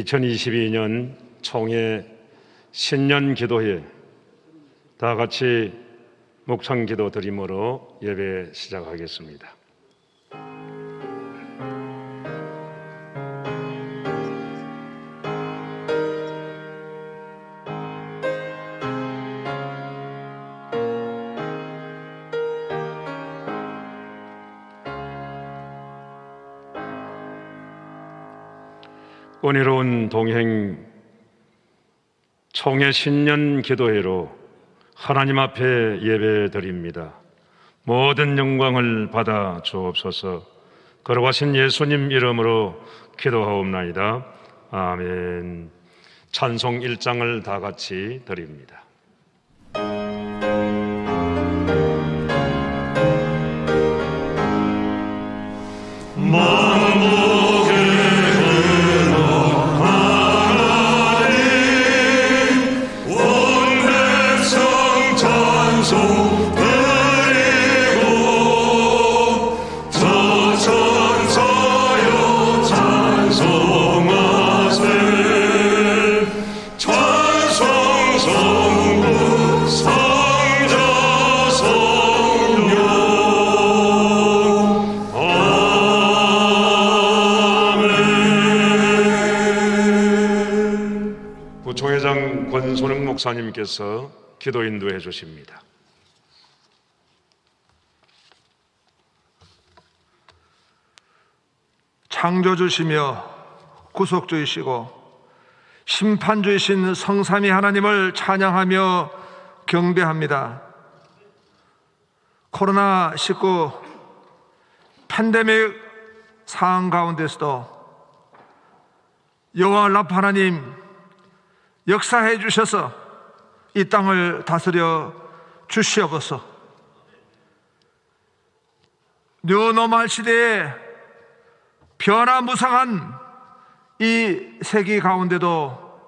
2022년 총회 신년 기도회 다 같이 목창 기도 드림으로 예배 시작하겠습니다. 은혜로운 동행 총회 신년 기도회로 하나님 앞에 예배드립니다. 모든 영광을 받아 주옵소서. 걸어가신 예수님 이름으로 기도하옵나이다. 아멘. 찬송 1장을 다 같이 드립니다. 부총회장 권순흥 목사님께서 기도 인도해 주십니다. 창조주시며 구속주이시고 심판주이신 성삼위 하나님을 찬양하며 경배합니다. 코로나19 팬데믹 상황 가운데서도 여호와 라파 하나님 역사해 주셔서 이 땅을 다스려 주시옵소서. 뉴노멀 시대에 변화무쌍한 이 세기 가운데도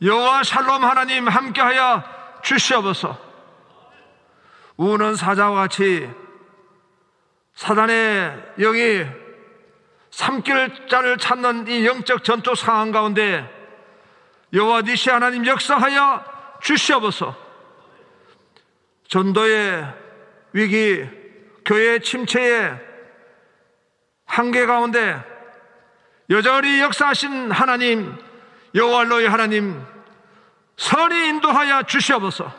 여호와 샬롬 하나님 함께하여 주시옵소서. 우는 사자와 같이 사단의 영이 삼킬 자를 찾는 이 영적 전투 상황 가운데 여호와 니시 하나님 역사하여 주시옵소서. 전도의 위기, 교회의 침체의 한계 가운데 여전히 역사하신 하나님 여호와 너희 하나님 선히 인도하여 주시옵소서.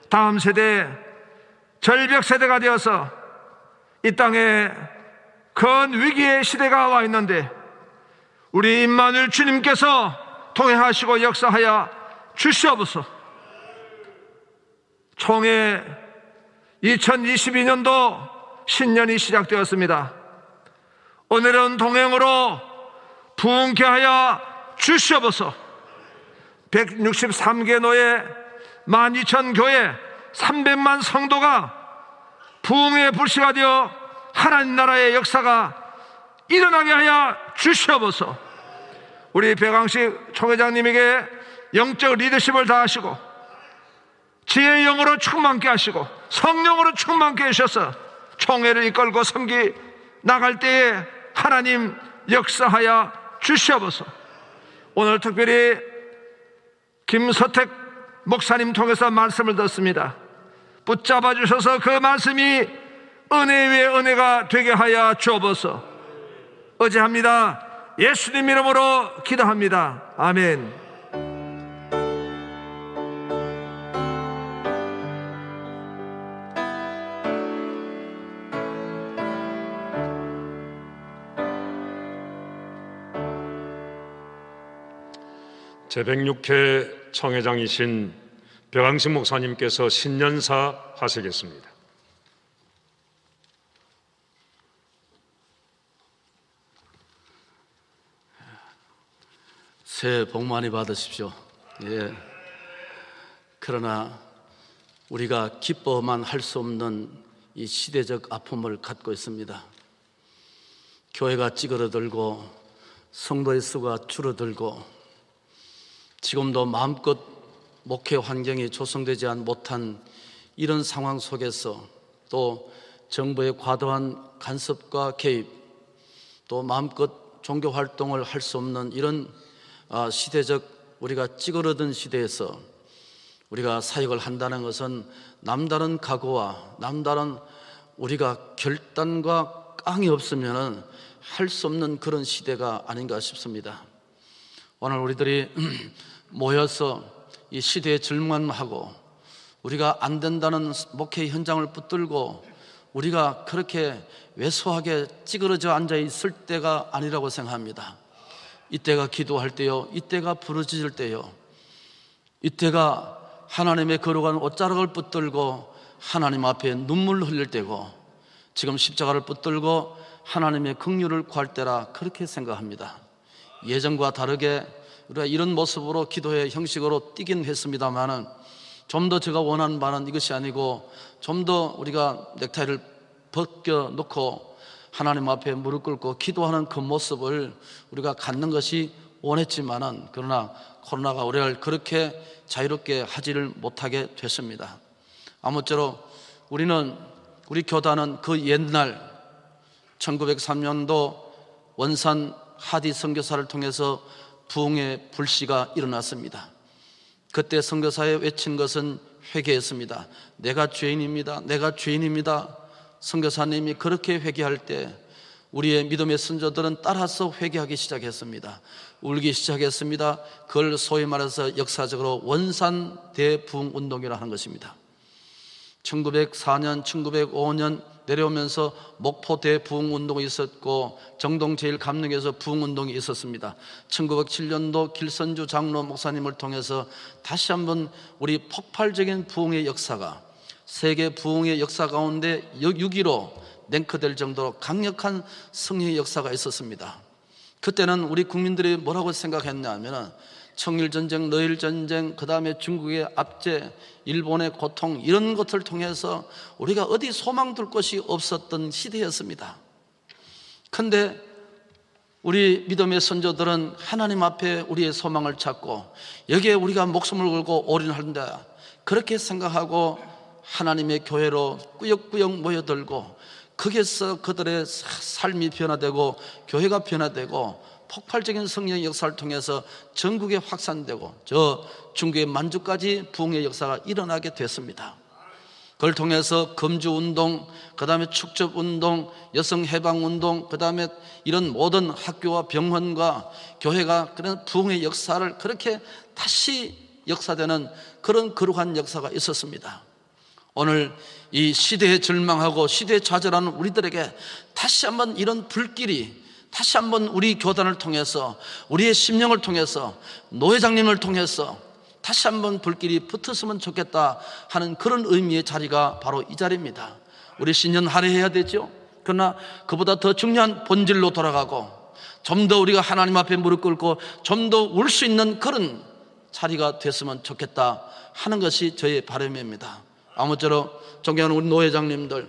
다음 세대 절벽 세대가 되어서 이 땅에 큰 위기의 시대가 와 있는데 우리 임마누엘 주님께서 통행하시고 역사하여 주시옵소서. 총회 2022년도 신년이 시작되었습니다. 오늘은 동행으로 부흥케 하여 주시옵소서. 163개 노예 12,000교회 300만 성도가 부흥의 불씨가 되어 하나님 나라의 역사가 일어나게 하여 주시옵소서. 우리 백왕식 총회장님에게 영적 리더십을 다하시고 지혜의 영으로 충만케 하시고 성령으로 충만케 하셔서 총회를 이끌고 섬기 나갈 때에 하나님 역사하여 주시옵소서. 오늘 특별히 김서택 목사님 통해서 말씀을 듣습니다. 붙잡아 주셔서 그 말씀이 은혜 위에 은혜가 되게 하여 주옵소서. 의지합니다. 예수님 이름으로 기도합니다. 아멘. 제106회 총회장이신 백왕식 목사님께서 신년사 하시겠습니다. 새해 복 많이 받으십시오. 예. 그러나 우리가 기뻐만 할 수 없는 이 시대적 아픔을 갖고 있습니다. 교회가 찌그러들고 성도의 수가 줄어들고 지금도 마음껏 목회 환경이 조성되지 못한 이런 상황 속에서 또 정부의 과도한 간섭과 개입, 또 마음껏 종교 활동을 할 수 없는 이런 시대적 우리가 찌그러든 시대에서 우리가 사역을 한다는 것은 남다른 각오와 남다른 우리가 결단과 깡이 없으면 할 수 없는 그런 시대가 아닌가 싶습니다. 오늘 우리들이 모여서 이 시대에 절망하고 우리가 안 된다는 목회 현장을 붙들고 우리가 그렇게 왜소하게 찌그러져 앉아 있을 때가 아니라고 생각합니다. 이때가 기도할 때요, 이때가 부르짖을 때요, 이때가 하나님의 거룩한 옷자락을 붙들고 하나님 앞에 눈물 흘릴 때고 지금 십자가를 붙들고 하나님의 긍휼을 구할 때라 그렇게 생각합니다. 예전과 다르게 우리가 이런 모습으로 기도의 형식으로 뛰긴 했습니다만은 좀 더 제가 원하는 바는 이것이 아니고 좀 더 우리가 넥타이를 벗겨놓고 하나님 앞에 무릎 꿇고 기도하는 그 모습을 우리가 갖는 것이 원했지만은 그러나 코로나가 우리를 그렇게 자유롭게 하지를 못하게 됐습니다. 아무쪼록 우리 교단은 그 옛날 1903년도 원산 하디 선교사를 통해서 부흥의 불씨가 일어났습니다. 그때 선교사에 외친 것은 회개했습니다. 내가 죄인입니다. 내가 죄인입니다. 선교사님이 그렇게 회개할 때 우리의 믿음의 선조들은 따라서 회개하기 시작했습니다. 울기 시작했습니다. 그걸 소위 말해서 역사적으로 원산 대부흥 운동이라 하는 것입니다. 1904년, 1905년 내려오면서 목포 대부흥 운동이 있었고 정동 제1감리교에서 부흥 운동이 있었습니다. 1907년도 길선주 장로 목사님을 통해서 다시 한번 우리 폭발적인 부흥의 역사가 세계 부흥의 역사 가운데 6.15 랭크될 정도로 강력한 승리의 역사가 있었습니다. 그때는 우리 국민들이 뭐라고 생각했냐면 청일전쟁, 러일전쟁, 그 다음에 중국의 압제, 일본의 고통 이런 것을 통해서 우리가 어디 소망 둘 것이 없었던 시대였습니다. 그런데 우리 믿음의 선조들은 하나님 앞에 우리의 소망을 찾고 여기에 우리가 목숨을 걸고 올인한다 그렇게 생각하고 하나님의 교회로 꾸역꾸역 모여들고 거기에서 그들의 삶이 변화되고 교회가 변화되고 폭발적인 성령의 역사를 통해서 전국에 확산되고 저 중국의 만주까지 부흥의 역사가 일어나게 됐습니다. 그걸 통해서 금주운동, 그 다음에 축적운동, 여성해방운동, 그 다음에 이런 모든 학교와 병원과 교회가 그런 부흥의 역사를 그렇게 다시 역사되는 그런 거룩한 역사가 있었습니다. 오늘 이 시대에 절망하고 시대에 좌절하는 우리들에게 다시 한번 이런 불길이 다시 한번 우리 교단을 통해서 우리의 심령을 통해서 노회장님을 통해서 다시 한번 불길이 붙었으면 좋겠다 하는 그런 의미의 자리가 바로 이 자리입니다. 우리 신년 할애해야 되죠. 그러나 그보다 더 중요한 본질로 돌아가고 좀 더 우리가 하나님 앞에 무릎 꿇고 좀 더 울 수 있는 그런 자리가 됐으면 좋겠다 하는 것이 저의 바람입니다. 아무쪼록 존경하는 우리 노회장님들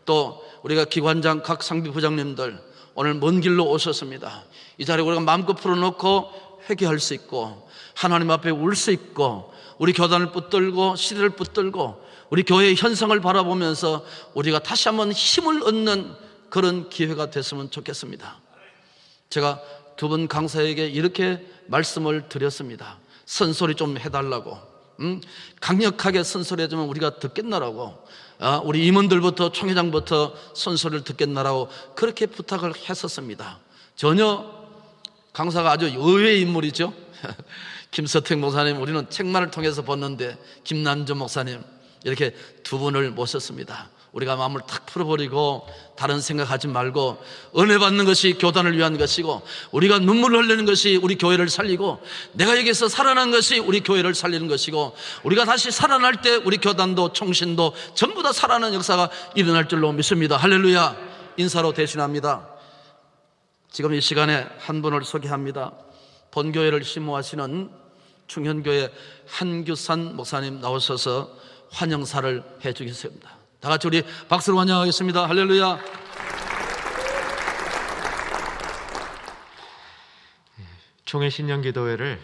또 우리가 기관장 각 상비부장님들 오늘 먼 길로 오셨습니다. 이 자리에 우리가 마음껏 풀어놓고 회개할 수 있고 하나님 앞에 울 수 있고 우리 교단을 붙들고 시대를 붙들고 우리 교회의 현상을 바라보면서 우리가 다시 한번 힘을 얻는 그런 기회가 됐으면 좋겠습니다. 제가 두 분 강사에게 이렇게 말씀을 드렸습니다. 선소리 좀 해달라고, 강력하게 선소리해주면 우리가 듣겠나라고, 우리 임원들부터 총회장부터 선소리를 듣겠나라고 그렇게 부탁을 했었습니다. 전혀 강사가 아주 의외의 인물이죠. 김서택 목사님 우리는 책만을 통해서 봤는데 김남전 목사님 이렇게 두 분을 모셨습니다. 우리가 마음을 탁 풀어버리고 다른 생각하지 말고 은혜 받는 것이 교단을 위한 것이고 우리가 눈물을 흘리는 것이 우리 교회를 살리고 내가 여기서 살아난 것이 우리 교회를 살리는 것이고 우리가 다시 살아날 때 우리 교단도 총신도 전부 다 살아나는 역사가 일어날 줄로 믿습니다. 할렐루야. 인사로 대신합니다. 지금 이 시간에 한 분을 소개합니다. 본교회를 심호하시는 충현교회 한규산 목사님 나오셔서 환영사를 해주겠습니다. 다 같이 우리 박수로 환영하겠습니다. 할렐루야. 총회 신년기도회를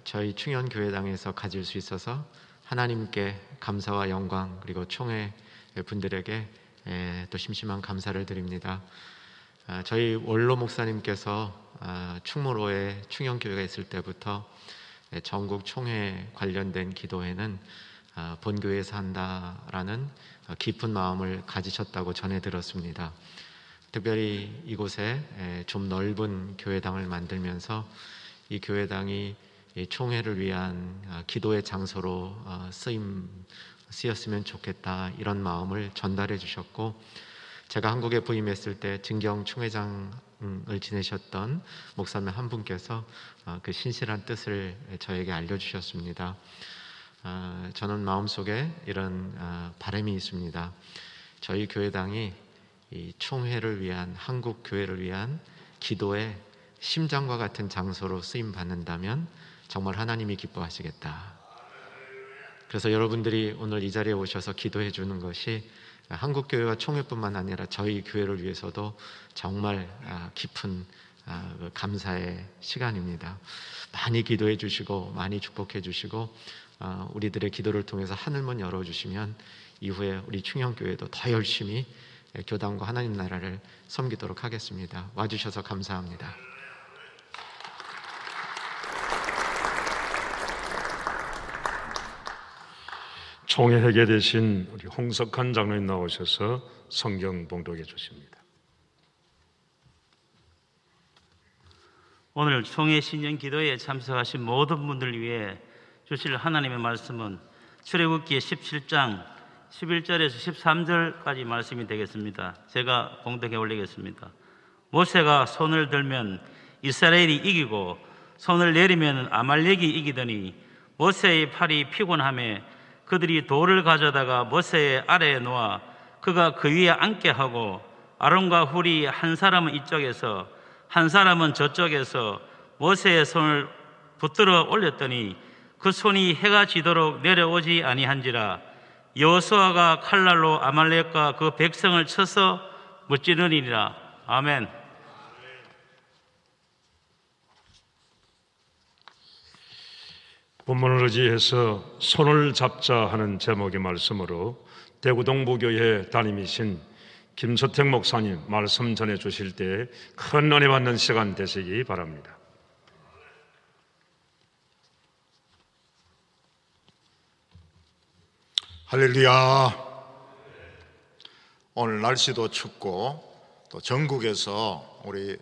저희 충현교회당에서 가질 수 있어서 하나님께 감사와 영광 그리고 총회 분들에게 또 심심한 감사를 드립니다. 저희 원로 목사님께서 충무로에 충영교회가 있을 때부터 전국 총회 관련된 기도회는 본교회에서 한다라는 깊은 마음을 가지셨다고 전해 들었습니다. 특별히 이곳에 좀 넓은 교회당을 만들면서 이 교회당이 이 총회를 위한 기도의 장소로 쓰였으면 좋겠다, 이런 마음을 전달해 주셨고, 제가 한국에 부임했을 때 증경 총회장을 지내셨던 목사님 한 분께서 그 신실한 뜻을 저에게 알려주셨습니다. 저는 마음속에 이런 바람이 있습니다. 저희 교회당이 이 총회를 위한, 한국 교회를 위한 기도의 심장과 같은 장소로 쓰임 받는다면 정말 하나님이 기뻐하시겠다. 그래서 여러분들이 오늘 이 자리에 오셔서 기도해 주는 것이 한국 교회와 총회뿐만 아니라 저희 교회를 위해서도 정말 깊은 감사의 시간입니다. 많이 기도해 주시고 많이 축복해 주시고 우리들의 기도를 통해서 하늘문 열어주시면 이후에 우리 충영교회도 더 열심히 교단과 하나님 나라를 섬기도록 하겠습니다. 와주셔서 감사합니다. 총회 회계되신 우리 홍석한 장로님 나오셔서 성경 봉독해 주십니다. 오늘 총회 신년 기도에 참석하신 모든 분들을 위해 주실 하나님의 말씀은 출애굽기 17장 11절에서 13절까지 말씀이 되겠습니다. 제가 봉독해 올리겠습니다. 모세가 손을 들면 이스라엘이 이기고 손을 내리면 아말렉이 이기더니 모세의 팔이 피곤하며 그들이 돌을 가져다가 모세의 아래에 놓아 그가 그 위에 앉게 하고 아론과 훌이 한 사람은 이쪽에서 한 사람은 저쪽에서 모세의 손을 붙들어 올렸더니 그 손이 해가 지도록 내려오지 아니한지라. 여호수아가 칼날로 아말렉과 그 백성을 쳐서 무찌르니라. 아멘. 본문을 의지해서 손을 잡자 하는 제목의 말씀으로 대구 동부교회 담임이신 김서택 목사님 말씀 전해 주실 때 큰 은혜 받는 시간 되시기 바랍니다. 할렐루야. 오늘 날씨도 춥고 또 전국에서 우리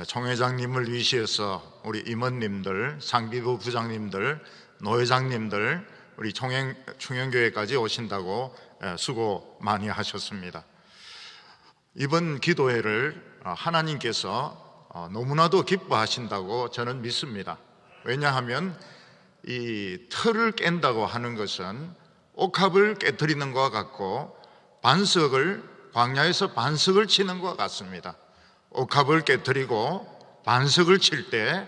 총회장님을 위시해서 우리 임원님들, 상비부 부장님들, 노회장님들, 우리 충영교회까지 오신다고 수고 많이 하셨습니다. 이번 기도회를 하나님께서 너무나도 기뻐하신다고 저는 믿습니다. 왜냐하면 이 틀을 깬다고 하는 것은 옥합을 깨뜨리는 것과 같고 광야에서 반석을 치는 것과 같습니다. 옥합을 깨뜨리고 반석을 칠 때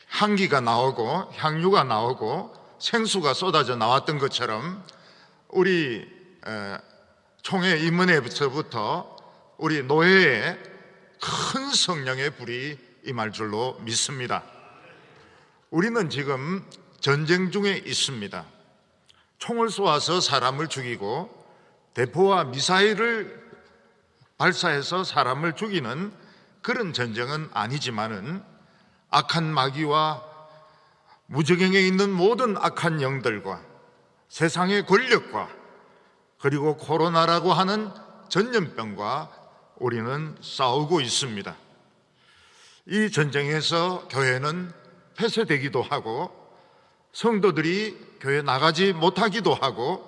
향기가 나오고 향유가 나오고 생수가 쏟아져 나왔던 것처럼 우리 총회 임원회에서부터 우리 노회에 큰 성령의 불이 임할 줄로 믿습니다. 우리는 지금 전쟁 중에 있습니다. 총을 쏘아서 사람을 죽이고 대포와 미사일을 발사해서 사람을 죽이는 그런 전쟁은 아니지만은 악한 마귀와 무저갱에 있는 모든 악한 영들과 세상의 권력과 그리고 코로나라고 하는 전염병과 우리는 싸우고 있습니다. 이 전쟁에서 교회는 폐쇄되기도 하고 성도들이 교회 나가지 못하기도 하고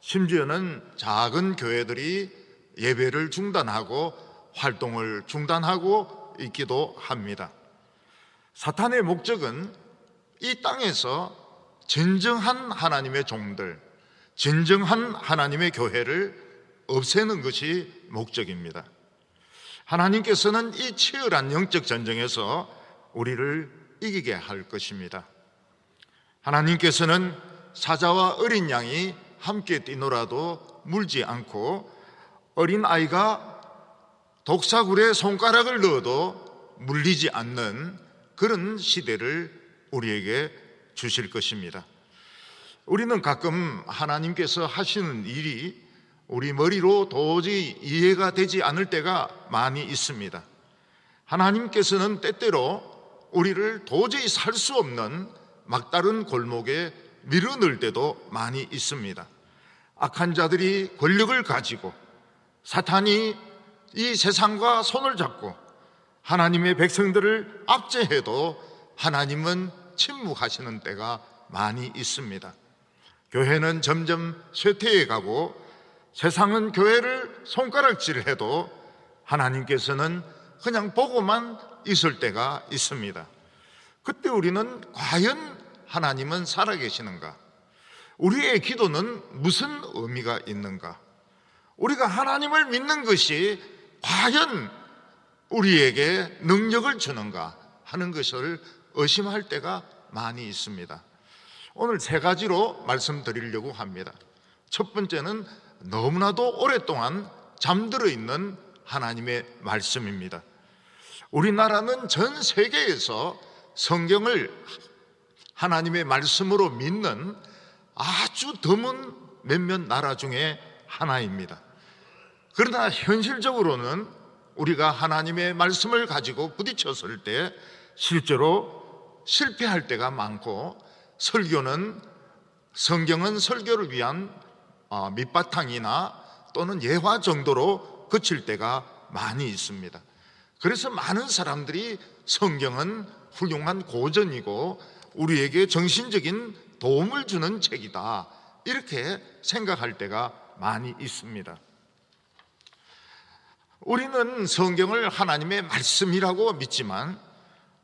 심지어는 작은 교회들이 예배를 중단하고 활동을 중단하고 있기도 합니다. 사탄의 목적은 이 땅에서 진정한 하나님의 종들, 진정한 하나님의 교회를 없애는 것이 목적입니다. 하나님께서는 이 치열한 영적 전쟁에서 우리를 이기게 할 것입니다. 하나님께서는 사자와 어린 양이 함께 뛰놀아도 물지 않고 어린 아이가 독사굴에 손가락을 넣어도 물리지 않는 그런 시대를 우리에게 주실 것입니다. 우리는 가끔 하나님께서 하시는 일이 우리 머리로 도저히 이해가 되지 않을 때가 많이 있습니다. 하나님께서는 때때로 우리를 도저히 살 수 없는 막다른 골목에 밀어넣을 때도 많이 있습니다. 악한 자들이 권력을 가지고 사탄이 이 세상과 손을 잡고 하나님의 백성들을 압제해도 하나님은 침묵하시는 때가 많이 있습니다. 교회는 점점 쇠퇴해 가고 세상은 교회를 손가락질해도 하나님께서는 그냥 보고만 있을 때가 있습니다. 그때 우리는 과연 하나님은 살아계시는가? 우리의 기도는 무슨 의미가 있는가? 우리가 하나님을 믿는 것이 과연 우리에게 능력을 주는가 하는 것을 의심할 때가 많이 있습니다. 오늘 세 가지로 말씀드리려고 합니다. 첫 번째는 너무나도 오랫동안 잠들어 있는 하나님의 말씀입니다. 우리나라는 전 세계에서 성경을 하나님의 말씀으로 믿는 아주 드문 몇몇 나라 중에 하나입니다. 그러나 현실적으로는 우리가 하나님의 말씀을 가지고 부딪혔을 때 실제로 실패할 때가 많고, 성경은 설교를 위한 밑바탕이나 또는 예화 정도로 그칠 때가 많이 있습니다. 그래서 많은 사람들이 성경은 훌륭한 고전이고 우리에게 정신적인 도움을 주는 책이다, 이렇게 생각할 때가 많이 있습니다. 우리는 성경을 하나님의 말씀이라고 믿지만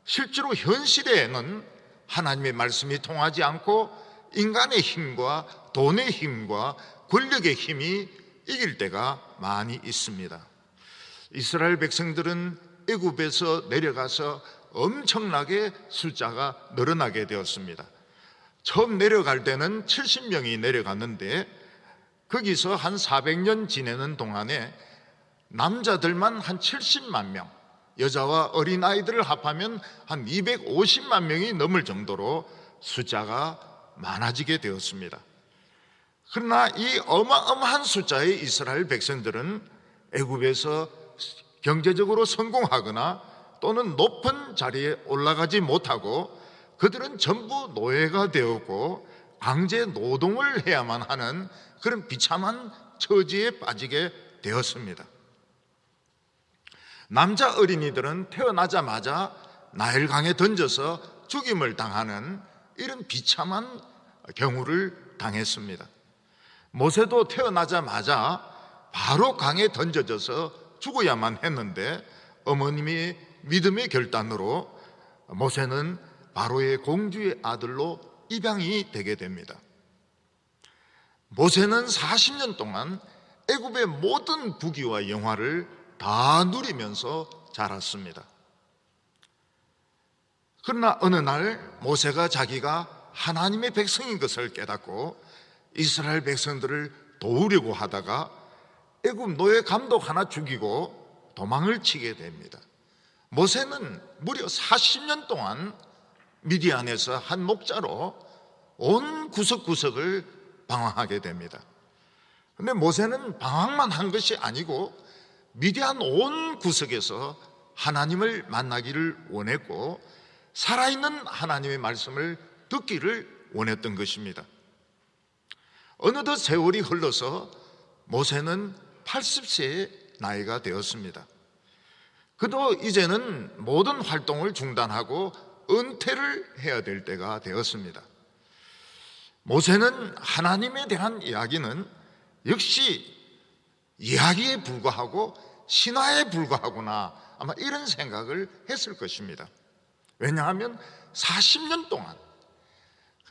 실제로 현실에는 하나님의 말씀이 통하지 않고 인간의 힘과 돈의 힘과 권력의 힘이 이길 때가 많이 있습니다. 이스라엘 백성들은 애굽에서 내려가서 엄청나게 숫자가 늘어나게 되었습니다. 처음 내려갈 때는 70명이 내려갔는데 거기서 한 400년 지내는 동안에 남자들만 한 70만 명, 여자와 어린아이들을 합하면 한 250만 명이 넘을 정도로 숫자가 많아지게 되었습니다. 그러나 이 어마어마한 숫자의 이스라엘 백성들은 애굽에서 경제적으로 성공하거나 또는 높은 자리에 올라가지 못하고 그들은 전부 노예가 되었고 강제 노동을 해야만 하는 그런 비참한 처지에 빠지게 되었습니다. 남자 어린이들은 태어나자마자 나일강에 던져서 죽임을 당하는 이런 비참한 경우를 당했습니다. 모세도 태어나자마자 바로 강에 던져져서 죽어야만 했는데 어머님이 믿음의 결단으로 모세는 바로의 공주의 아들로 입양이 되게 됩니다. 모세는 40년 동안 애굽의 모든 부귀와 영화를 다 누리면서 자랐습니다. 그러나 어느 날 모세가 자기가 하나님의 백성인 것을 깨닫고 이스라엘 백성들을 도우려고 하다가 애굽 노예 감독 하나 죽이고 도망을 치게 됩니다. 모세는 무려 40년 동안 미디안에서 한 목자로 온 구석구석을 방황하게 됩니다. 그런데 모세는 방황만 한 것이 아니고 미디안 온 구석에서 하나님을 만나기를 원했고 살아있는 하나님의 말씀을 듣기를 원했던 것입니다. 어느덧 세월이 흘러서 모세는 80세의 나이가 되었습니다. 그도 이제는 모든 활동을 중단하고 은퇴를 해야 될 때가 되었습니다. 모세는 하나님에 대한 이야기는 역시 이야기에 불과하고 신화에 불과하구나, 아마 이런 생각을 했을 것입니다. 왜냐하면 40년 동안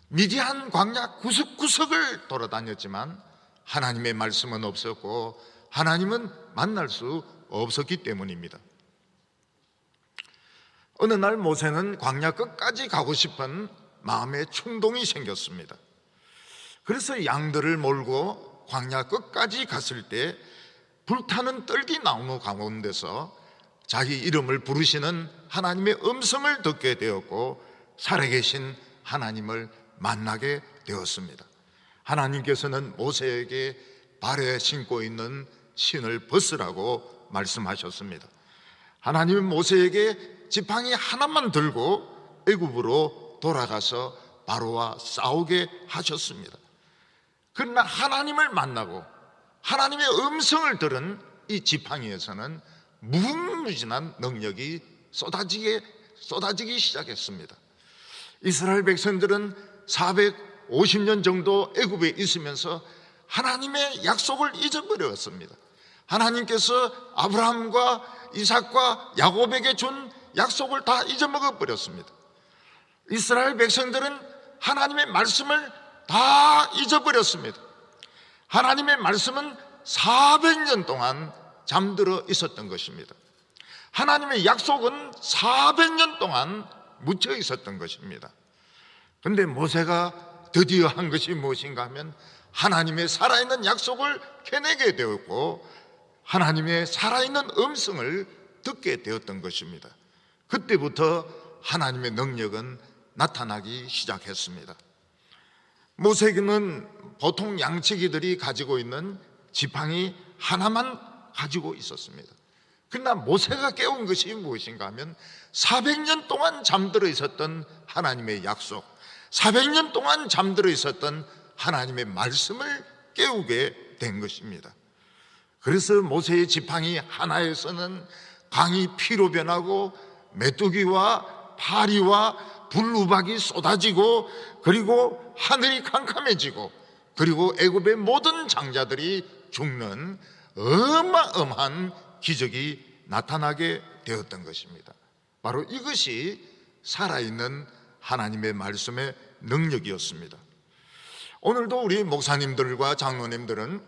미디안 광야 구석구석을 돌아다녔지만 하나님의 말씀은 없었고 하나님은 만날 수 없었기 때문입니다. 어느 날 모세는 광야 끝까지 가고 싶은 마음의 충동이 생겼습니다. 그래서 양들을 몰고 광야 끝까지 갔을 때 불타는 떨기나무 가운데서 자기 이름을 부르시는 하나님의 음성을 듣게 되었고 살아계신 하나님을 만나게 되었습니다. 하나님께서는 모세에게 발에 신고 있는 신을 벗으라고 말씀하셨습니다. 하나님은 모세에게 지팡이 하나만 들고 애굽으로 돌아가서 바로와 싸우게 하셨습니다. 그러나 하나님을 만나고 하나님의 음성을 들은 이 지팡이에서는 무궁무진한 능력이 쏟아지기 시작했습니다. 이스라엘 백성들은 450년 정도 애굽에 있으면서 하나님의 약속을 잊어버렸습니다. 하나님께서 아브라함과 이삭과 야곱에게 준 약속을 다 잊어먹어 버렸습니다. 이스라엘 백성들은 하나님의 말씀을 다 잊어버렸습니다. 하나님의 말씀은 400년 동안 잠들어 있었던 것입니다. 하나님의 약속은 400년 동안 묻혀 있었던 것입니다. 그런데 모세가 드디어 한 것이 무엇인가 하면 하나님의 살아있는 약속을 캐내게 되었고 하나님의 살아있는 음성을 듣게 되었던 것입니다. 그때부터 하나님의 능력은 나타나기 시작했습니다. 모세는 보통 양치기들이 가지고 있는 지팡이 하나만 가지고 있었습니다. 그러나 모세가 깨운 것이 무엇인가 하면 400년 동안 잠들어 있었던 하나님의 약속, 400년 동안 잠들어 있었던 하나님의 말씀을 깨우게 된 것입니다. 그래서 모세의 지팡이 하나에서는 강이 피로 변하고 메뚜기와 파리와 불우박이 쏟아지고 그리고 하늘이 캄캄해지고 그리고 애굽의 모든 장자들이 죽는 어마어마한 기적이 나타나게 되었던 것입니다. 바로 이것이 살아있는 하나님의 말씀의 능력이었습니다. 오늘도 우리 목사님들과 장로님들은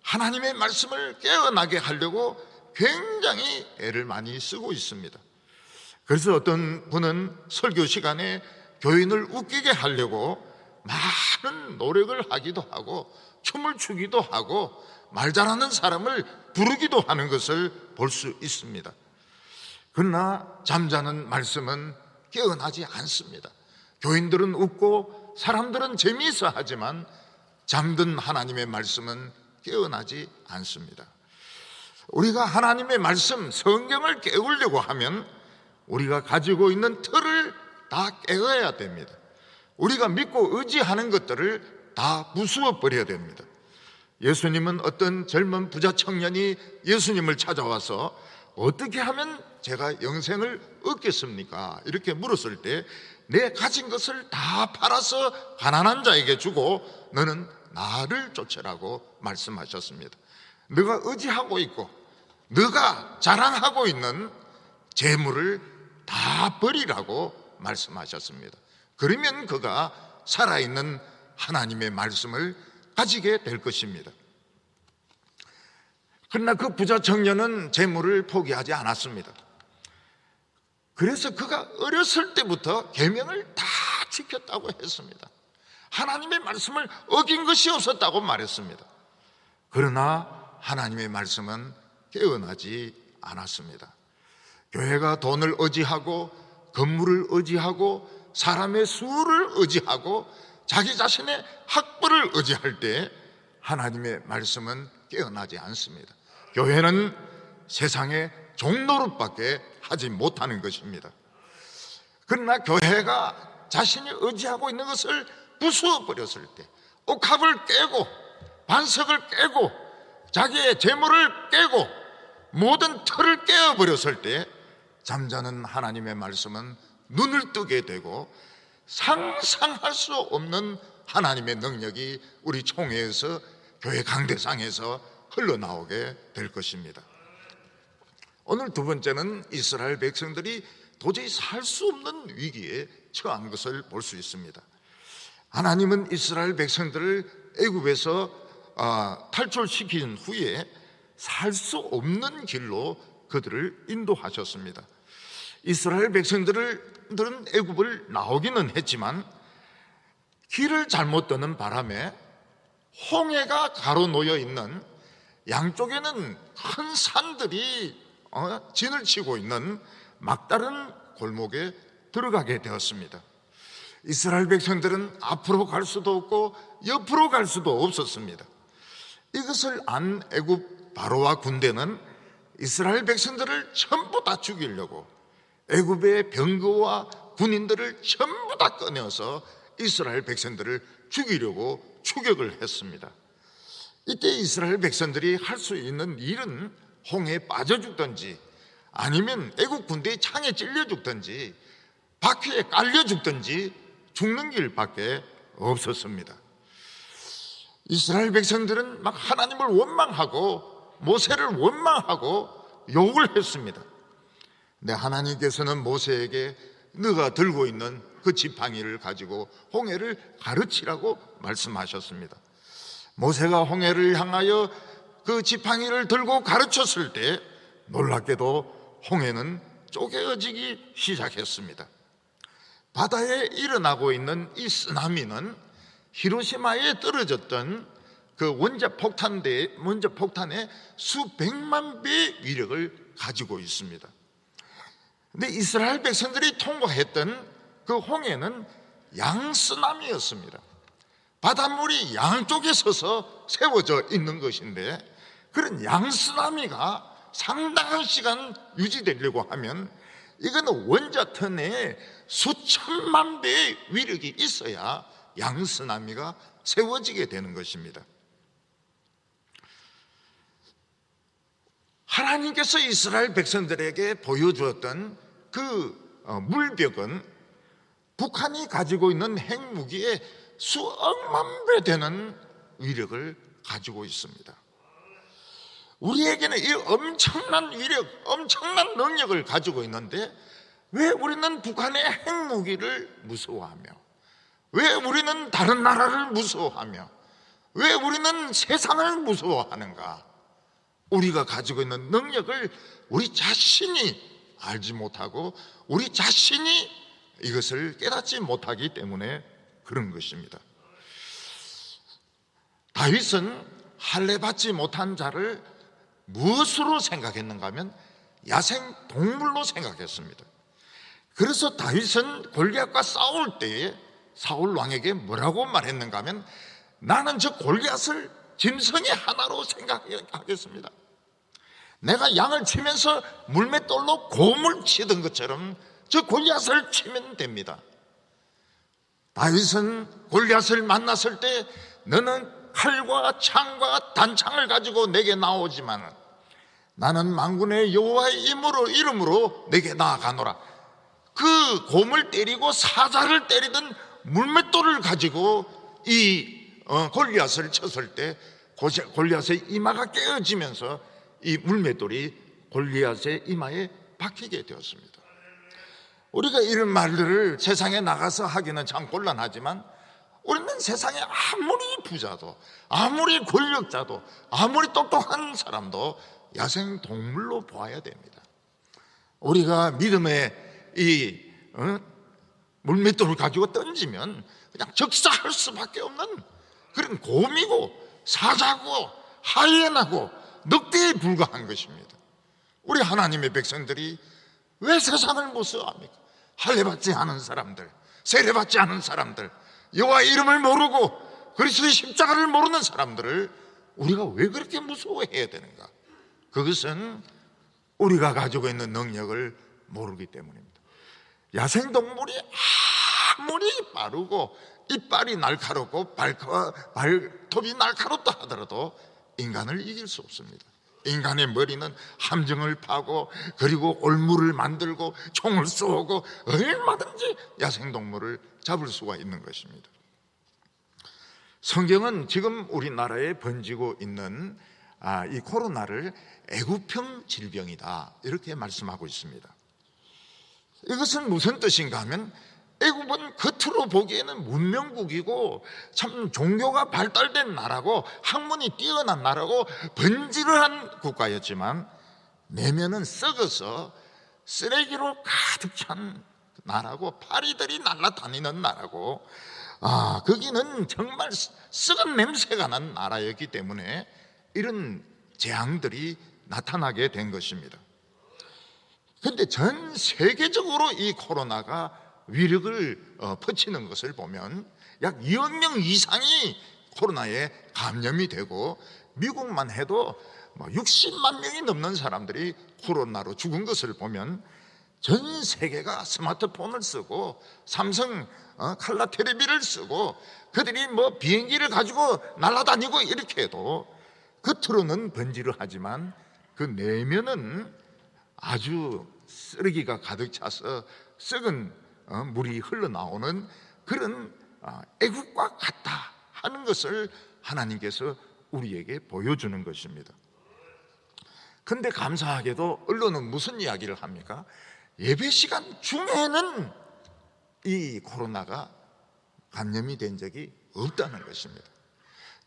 하나님의 말씀을 깨어나게 하려고 굉장히 애를 많이 쓰고 있습니다. 그래서 어떤 분은 설교 시간에 교인을 웃기게 하려고 많은 노력을 하기도 하고 춤을 추기도 하고 말 잘하는 사람을 부르기도 하는 것을 볼 수 있습니다. 그러나 잠자는 말씀은 깨어나지 않습니다. 교인들은 웃고 사람들은 재미있어 하지만 잠든 하나님의 말씀은 깨어나지 않습니다. 우리가 하나님의 말씀, 성경을 깨우려고 하면 우리가 가지고 있는 틀을 다 깨어야 됩니다. 우리가 믿고 의지하는 것들을 다 부수어 버려야 됩니다. 예수님은 어떤 젊은 부자 청년이 예수님을 찾아와서 어떻게 하면 제가 영생을 얻겠습니까? 이렇게 물었을 때 내 가진 것을 다 팔아서 가난한 자에게 주고 너는 나를 쫓으라고 말씀하셨습니다. 너가 의지하고 있고 너가 자랑하고 있는 재물을 다 버리라고 말씀하셨습니다. 그러면 그가 살아있는 하나님의 말씀을 가지게 될 것입니다. 그러나 그 부자 청년은 재물을 포기하지 않았습니다. 그래서 그가 어렸을 때부터 계명을 다 지켰다고 했습니다. 하나님의 말씀을 어긴 것이 없었다고 말했습니다. 그러나 하나님의 말씀은 깨어나지 않았습니다. 교회가 돈을 의지하고 건물을 의지하고 사람의 수를 의지하고 자기 자신의 학벌을 의지할 때 하나님의 말씀은 깨어나지 않습니다. 교회는 세상의 종노릇밖에 하지 못하는 것입니다. 그러나 교회가 자신이 의지하고 있는 것을 부수어 버렸을 때, 옥합을 깨고 반석을 깨고 자기의 재물을 깨고 모든 틀을 깨어버렸을 때 잠자는 하나님의 말씀은 눈을 뜨게 되고 상상할 수 없는 하나님의 능력이 우리 총회에서 교회 강대상에서 흘러나오게 될 것입니다. 오늘 두 번째는 이스라엘 백성들이 도저히 살 수 없는 위기에 처한 것을 볼 수 있습니다. 하나님은 이스라엘 백성들을 애굽에서 탈출시킨 후에 살 수 없는 길로 그들을 인도하셨습니다. 이스라엘 백성들은 애굽을 나오기는 했지만 길을 잘못 떠는 바람에 홍해가 가로놓여 있는 양쪽에는 큰 산들이 진을 치고 있는 막다른 골목에 들어가게 되었습니다. 이스라엘 백성들은 앞으로 갈 수도 없고 옆으로 갈 수도 없었습니다. 이것을 안 애굽 바로와 군대는 이스라엘 백성들을 전부 다 죽이려고 애굽의 병거와 군인들을 전부 다 꺼내어서 이스라엘 백성들을 죽이려고 추격을 했습니다. 이때 이스라엘 백성들이 할 수 있는 일은 홍해에 빠져 죽든지 아니면 애국 군대의 창에 찔려 죽든지 바퀴에 깔려 죽든지 죽는 길밖에 없었습니다. 이스라엘 백성들은 막 하나님을 원망하고 모세를 원망하고 욕을 했습니다. 근데 하나님께서는 모세에게 너가 들고 있는 그 지팡이를 가지고 홍해를 가르치라고 말씀하셨습니다. 모세가 홍해를 향하여 그 지팡이를 들고 가르쳤을 때 놀랍게도 홍해는 쪼개어지기 시작했습니다. 바다에 일어나고 있는 이 쓰나미는 히로시마에 떨어졌던 그 원자 폭탄의 수백만 배의 위력을 가지고 있습니다. 근데 이스라엘 백성들이 통과했던 그 홍해는 양쓰나미였습니다. 바닷물이 양쪽에 서서 세워져 있는 것인데 그런 양쓰나미가 상당한 시간 유지되려고 하면 이거는 원자턴에 수천만 배의 위력이 있어야 양쓰나미가 세워지게 되는 것입니다. 하나님께서 이스라엘 백성들에게 보여주었던 그 물벽은 북한이 가지고 있는 핵무기의 수억만 배 되는 위력을 가지고 있습니다. 우리에게는 이 엄청난 위력, 엄청난 능력을 가지고 있는데 왜 우리는 북한의 핵무기를 무서워하며, 왜 우리는 다른 나라를 무서워하며, 왜 우리는 세상을 무서워하는가? 우리가 가지고 있는 능력을 우리 자신이 알지 못하고 우리 자신이 이것을 깨닫지 못하기 때문에 그런 것입니다. 다윗은 할례 받지 못한 자를 무엇으로 생각했는가 하면 야생 동물로 생각했습니다. 그래서 다윗은 골리앗과 싸울 때에 사울 왕에게 뭐라고 말했는가 하면 나는 저 골리앗을 짐승의 하나로 생각하겠습니다. 내가 양을 치면서 물맷돌로 곰을 치던 것처럼 저 골리앗을 치면 됩니다. 다윗은 골리앗을 만났을 때 너는 칼과 창과 단창을 가지고 내게 나오지만 나는 만군의 여호와의 이름으로 내게 나아가노라. 그 곰을 때리고 사자를 때리던 물맷돌을 가지고 이 골리앗을 쳤을 때 골리앗의 이마가 깨어지면서 이 물맷돌이 골리앗의 이마에 박히게 되었습니다. 우리가 이런 말들을 세상에 나가서 하기는 참 곤란하지만 우리는 세상에 아무리 부자도 아무리 권력자도 아무리 똑똑한 사람도 야생 동물로 보아야 됩니다. 우리가 믿음의 이 물맷돌을 가지고 던지면 그냥 적사할 수밖에 없는 그런 곰이고 사자고 하이에나고 늑대에 불과한 것입니다. 우리 하나님의 백성들이 왜 세상을 무서워합니까? 할례받지 않은 사람들, 세례받지 않은 사람들, 여호와의 이름을 모르고 그리스도의 십자가를 모르는 사람들을 우리가 왜 그렇게 무서워해야 되는가? 그것은 우리가 가지고 있는 능력을 모르기 때문입니다. 야생동물이 아무리 빠르고 이빨이 날카롭고 발톱이 날카롭다 하더라도 인간을 이길 수 없습니다. 인간의 머리는 함정을 파고 그리고 올무를 만들고 총을 쏘고 얼마든지 야생동물을 잡을 수가 있는 것입니다. 성경은 지금 우리나라에 번지고 있는 이 코로나를 애국형 질병이다 이렇게 말씀하고 있습니다. 이것은 무슨 뜻인가 하면 애국은 겉으로 보기에는 문명국이고 참 종교가 발달된 나라고 학문이 뛰어난 나라고 번지르한 국가였지만 내면은 썩어서 쓰레기로 가득 찬 나라고 파리들이 날아다니는 나라고 거기는 정말 썩은 냄새가 난 나라였기 때문에 이런 재앙들이 나타나게 된 것입니다. 그런데 전 세계적으로 이 코로나가 위력을 퍼치는 것을 보면 약 2억 명 이상이 코로나에 감염이 되고 미국만 해도 60만 명이 넘는 사람들이 코로나로 죽은 것을 보면 전 세계가 스마트폰을 쓰고 삼성 칼라 테레비를 쓰고 그들이 비행기를 가지고 날아다니고 이렇게 해도 겉으로는 번지를 하지만 그 내면은 아주 쓰레기가 가득 차서 썩은 물이 흘러나오는 그런 애국과 같다 하는 것을 하나님께서 우리에게 보여주는 것입니다. 그런데 감사하게도 언론은 무슨 이야기를 합니까? 예배 시간 중에는 이 코로나가 감염이 된 적이 없다는 것입니다.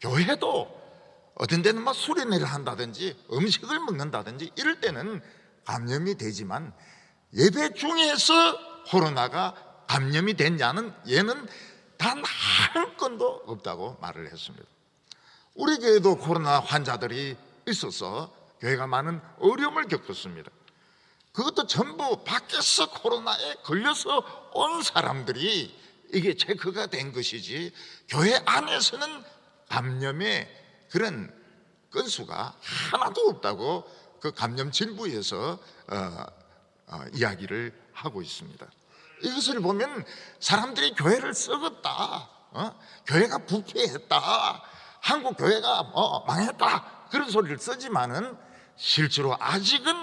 교회도 어떤 데는 수련회를 한다든지 음식을 먹는다든지 이럴 때는 감염이 되지만 예배 중에서 코로나가 감염이 됐냐는 얘는 단 한 건도 없다고 말을 했습니다. 우리 교회도 코로나 환자들이 있어서 교회가 많은 어려움을 겪었습니다. 그것도 전부 밖에서 코로나에 걸려서 온 사람들이 이게 체크가 된 것이지 교회 안에서는 감염의 그런 건수가 하나도 없다고 그 감염진부에서 이야기를 하고 있습니다. 이것을 보면 사람들이 교회를 썩었다, 교회가 부패했다, 한국 교회가 망했다 그런 소리를 쓰지만은 실제로 아직은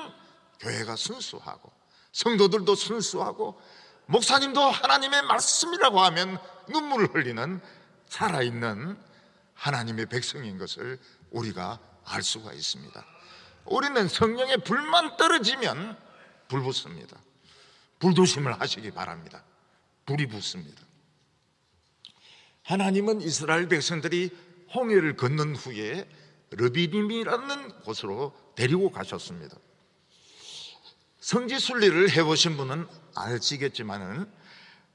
교회가 순수하고 성도들도 순수하고 목사님도 하나님의 말씀이라고 하면 눈물을 흘리는 살아있는 하나님의 백성인 것을 우리가 알 수가 있습니다. 우리는 성령의 불만 떨어지면 불 붙습니다. 불조심을 하시기 바랍니다. 불이 붙습니다. 하나님은 이스라엘 백성들이 홍해를 건넌 후에 르비딤이라는 곳으로 데리고 가셨습니다. 성지순례를 해보신 분은 알지겠지만은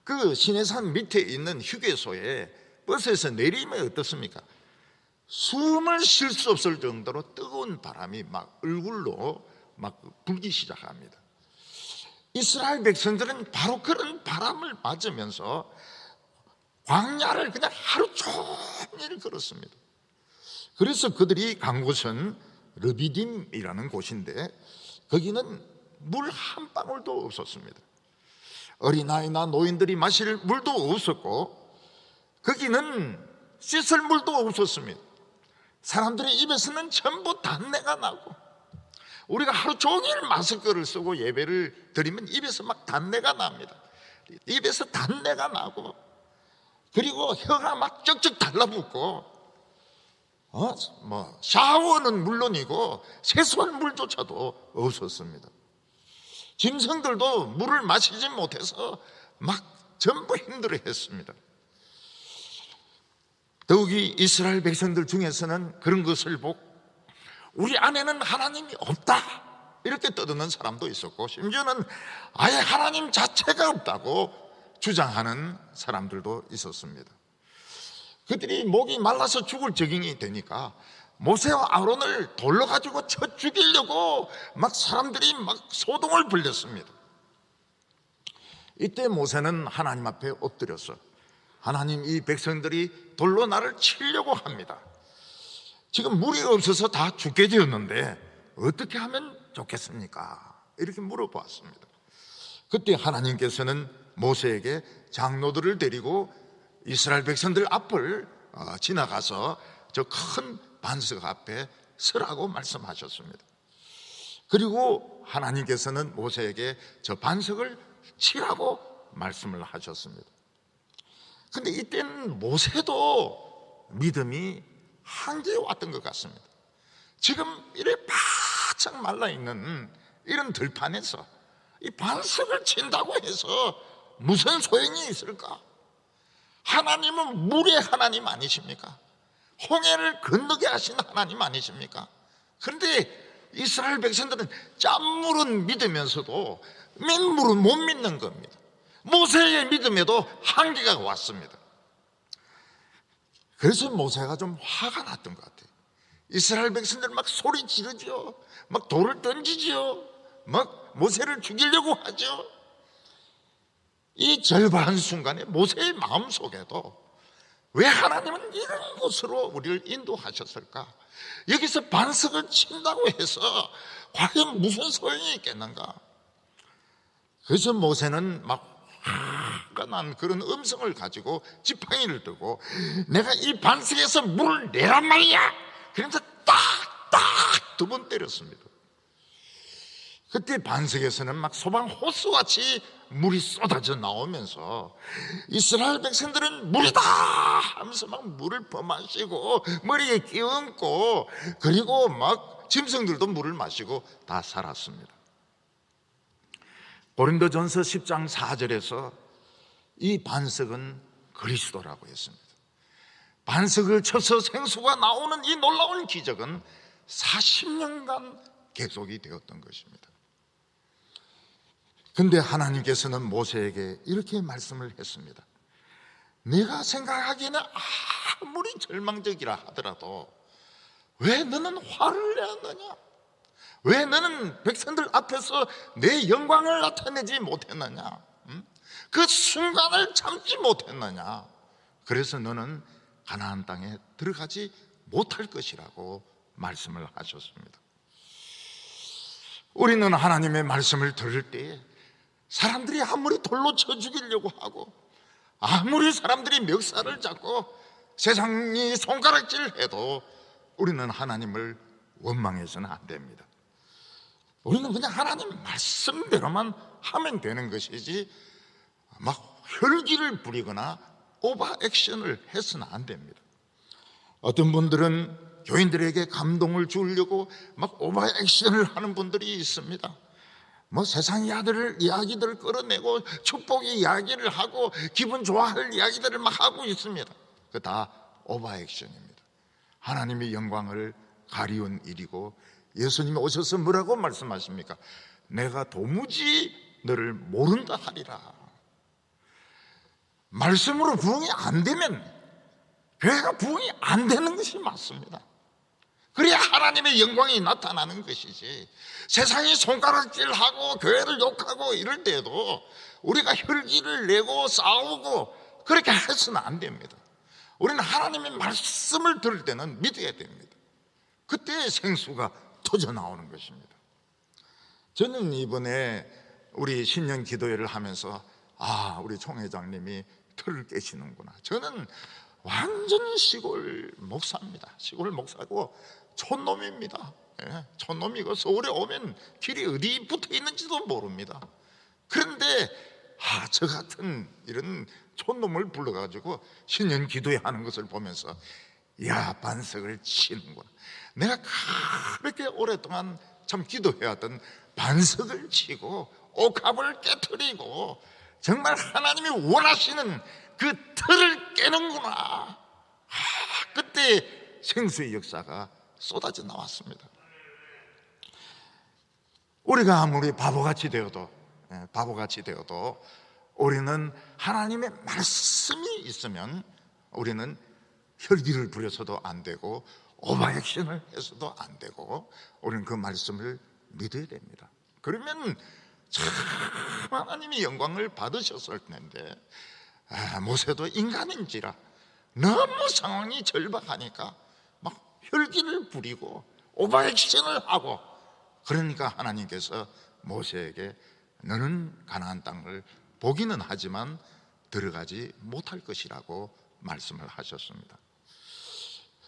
그 시내산 밑에 있는 휴게소에 버스에서 내리면 어떻습니까? 숨을 쉴 수 없을 정도로 뜨거운 바람이 막 얼굴로 막 불기 시작합니다. 이스라엘 백성들은 바로 그런 바람을 맞으면서 광야를 그냥 하루 종일 걸었습니다. 그래서 그들이 간 곳은 르비딤이라는 곳인데 거기는 물 한 방울도 없었습니다. 어린아이나 노인들이 마실 물도 없었고 거기는 씻을 물도 없었습니다. 사람들의 입에서는 전부 단내가 나고 우리가 하루 종일 마스크를 쓰고 예배를 드리면 입에서 막 단내가 납니다. 입에서 단내가 나고 그리고 혀가 막 쩍쩍 달라붙고 샤워는 물론이고 세수할 물조차도 없었습니다. 짐승들도 물을 마시지 못해서 막 전부 힘들어했습니다. 더욱이 이스라엘 백성들 중에서는 그런 것을 보고 우리 안에는 하나님이 없다 이렇게 떠드는 사람도 있었고 심지어는 아예 하나님 자체가 없다고 주장하는 사람들도 있었습니다. 그들이 목이 말라서 죽을 지경이 되니까 모세와 아론을 돌로 가지고 쳐 죽이려고 막 사람들이 막 소동을 벌였습니다. 이때 모세는 하나님 앞에 엎드려서 하나님, 이 백성들이 돌로 나를 치려고 합니다. 지금 물이 없어서 다 죽게 되었는데 어떻게 하면 좋겠습니까? 이렇게 물어보았습니다. 그때 하나님께서는 모세에게 장로들을 데리고 이스라엘 백성들 앞을 지나가서 저 큰 반석 앞에 서라고 말씀하셨습니다. 그리고 하나님께서는 모세에게 저 반석을 치라고 말씀을 하셨습니다. 근데 이때는 모세도 믿음이 한계에 왔던 것 같습니다. 지금 이래 바짝 말라있는 이런 들판에서 이 반석을 친다고 해서 무슨 소용이 있을까? 하나님은 물의 하나님 아니십니까? 홍해를 건너게 하신 하나님 아니십니까? 그런데 이스라엘 백성들은 짠물은 믿으면서도 민물은 못 믿는 겁니다. 모세의 믿음에도 한계가 왔습니다. 그래서 모세가 좀 화가 났던 것 같아요. 이스라엘 백성들 막 소리 지르죠. 막 돌을 던지죠. 막 모세를 죽이려고 하죠. 이 절박한 순간에 모세의 마음속에도 왜 하나님은 이런 곳으로 우리를 인도하셨을까? 여기서 반석을 친다고 해서 과연 무슨 소용이 있겠는가? 그래서 모세는 막 화가 난 그런 음성을 가지고 지팡이를 들고 내가 이 반석에서 물을 내란 말이야. 그러면서 딱딱 2번 때렸습니다. 그때 반석에서는 막 소방 호수같이 물이 쏟아져 나오면서 이스라엘 백성들은 물이다 하면서 막 물을 퍼마시고 머리에 끼얹고 그리고 막 짐승들도 물을 마시고 다 살았습니다. 고린도전서 10장 4절에서 이 반석은 그리스도라고 했습니다. 반석을 쳐서 생수가 나오는 이 놀라운 기적은 40년간 계속이 되었던 것입니다. 근데 하나님께서는 모세에게 이렇게 말씀을 했습니다. 내가 생각하기에는 아무리 절망적이라 하더라도 왜 너는 화를 내었느냐? 왜 너는 백성들 앞에서 내 영광을 나타내지 못했느냐? 그 순간을 참지 못했느냐? 그래서 너는 가나안 땅에 들어가지 못할 것이라고 말씀을 하셨습니다. 우리는 하나님의 말씀을 들을 때 사람들이 아무리 돌로 쳐 죽이려고 하고 아무리 사람들이 멱살을 잡고 세상이 손가락질해도 우리는 하나님을 원망해서는 안 됩니다. 우리는 그냥 하나님 말씀대로만 하면 되는 것이지 막 혈기를 부리거나 오버 액션을 해서는 안 됩니다. 어떤 분들은 교인들에게 감동을 주려고 막 오버 액션을 하는 분들이 있습니다. 뭐 세상 이야기들을 끌어내고 축복의 이야기를 하고 기분 좋아할 이야기들을 막 하고 있습니다. 그 다 오버 액션입니다. 하나님의 영광을 가리운 일이고 예수님이 오셔서 뭐라고 말씀하십니까? 내가 도무지 너를 모른다 하리라. 말씀으로 부흥이 안 되면 교회가 부흥이 안 되는 것이 맞습니다. 그래야 하나님의 영광이 나타나는 것이지 세상이 손가락질하고 교회를 욕하고 이럴 때도 우리가 혈기를 내고 싸우고 그렇게 해서는 안 됩니다. 우리는 하나님의 말씀을 들을 때는 믿어야 됩니다. 그때 생수가 터져 나오는 것입니다. 저는 이번에 우리 신년 기도회를 하면서 우리 총회장님이 틀을 깨시는구나. 저는 완전히 시골 목사입니다. 시골 목사고 촌놈입니다. 촌놈이고 서울에 오면 길이 어디 붙어 있는지도 모릅니다. 그런데 저 같은 이런 촌놈을 불러가지고 신년 기도회 하는 것을 보면서 반석을 치는구나. 내가 그렇게 오랫동안 참 기도해왔던 반석을 치고 옥합을 깨트리고 정말 하나님이 원하시는 그 틀을 깨는구나. 그때 생수의 역사가 쏟아져 나왔습니다. 우리가 아무리 바보같이 되어도 우리는 하나님의 말씀이 있으면 우리는 혈기를 부려서도 안 되고 오버액션을 해서도 안 되고 우리는 그 말씀을 믿어야 됩니다. 그러면 참 하나님이 영광을 받으셨을 텐데 모세도 인간인지라 너무 상황이 절박하니까 막 혈기를 부리고 오버액션을 하고 그러니까 하나님께서 모세에게 너는 가나안 땅을 보기는 하지만 들어가지 못할 것이라고 말씀을 하셨습니다.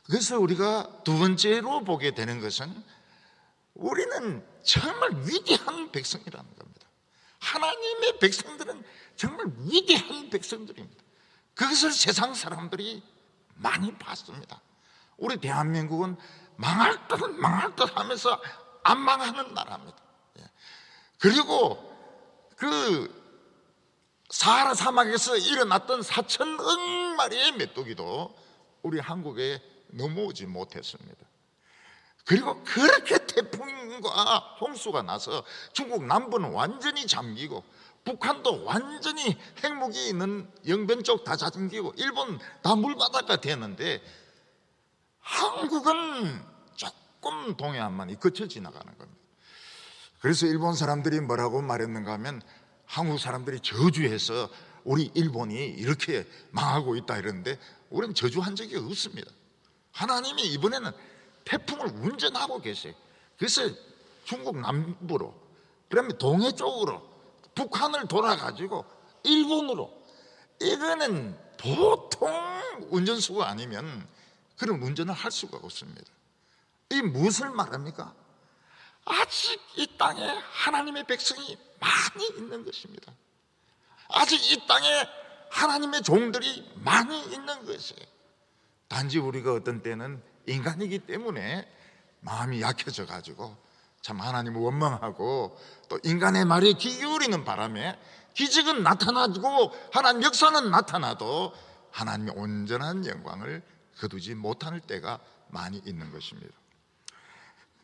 그래서 우리가 두 번째로 보게 되는 것은 우리는 정말 위대한 백성이라는 겁니다. 하나님의 백성들은 정말 위대한 백성들입니다. 그것을 세상 사람들이 많이 봤습니다. 우리 대한민국은 망할 듯 하면서 안 망하는 나라입니다. 그리고 그 사하라 사막에서 일어났던 4천억 마리의 메뚜기도 우리 한국에 넘어오지 못했습니다. 그리고 그렇게 태풍과 홍수가 나서 중국 남부는 완전히 잠기고 북한도 완전히 핵무기 있는 영변 쪽 다 잠기고 일본 다 물바다가 되는데 한국은 조금 동해안만이 거쳐 지나가는 겁니다. 그래서 일본 사람들이 뭐라고 말했는가 하면 한국 사람들이 저주해서 우리 일본이 이렇게 망하고 있다 이러는데 우리는 저주한 적이 없습니다. 하나님이 이번에는 태풍을 운전하고 계세요. 그래서 중국 남부로, 그다음에 동해 쪽으로, 북한을 돌아가지고 일본으로, 이거는 보통 운전수가 아니면 그런 운전을 할 수가 없습니다. 이 무엇을 말합니까? 아직 이 땅에 하나님의 백성이 많이 있는 것입니다. 아직 이 땅에 하나님의 종들이 많이 있는 것이에요. 단지 우리가 어떤 때는 인간이기 때문에 마음이 약해져 가지고 참 하나님을 원망하고 또 인간의 말에 귀 기울이는 바람에 기적은 나타나고 하나님 역사는 나타나도 하나님의 온전한 영광을 거두지 못할 때가 많이 있는 것입니다.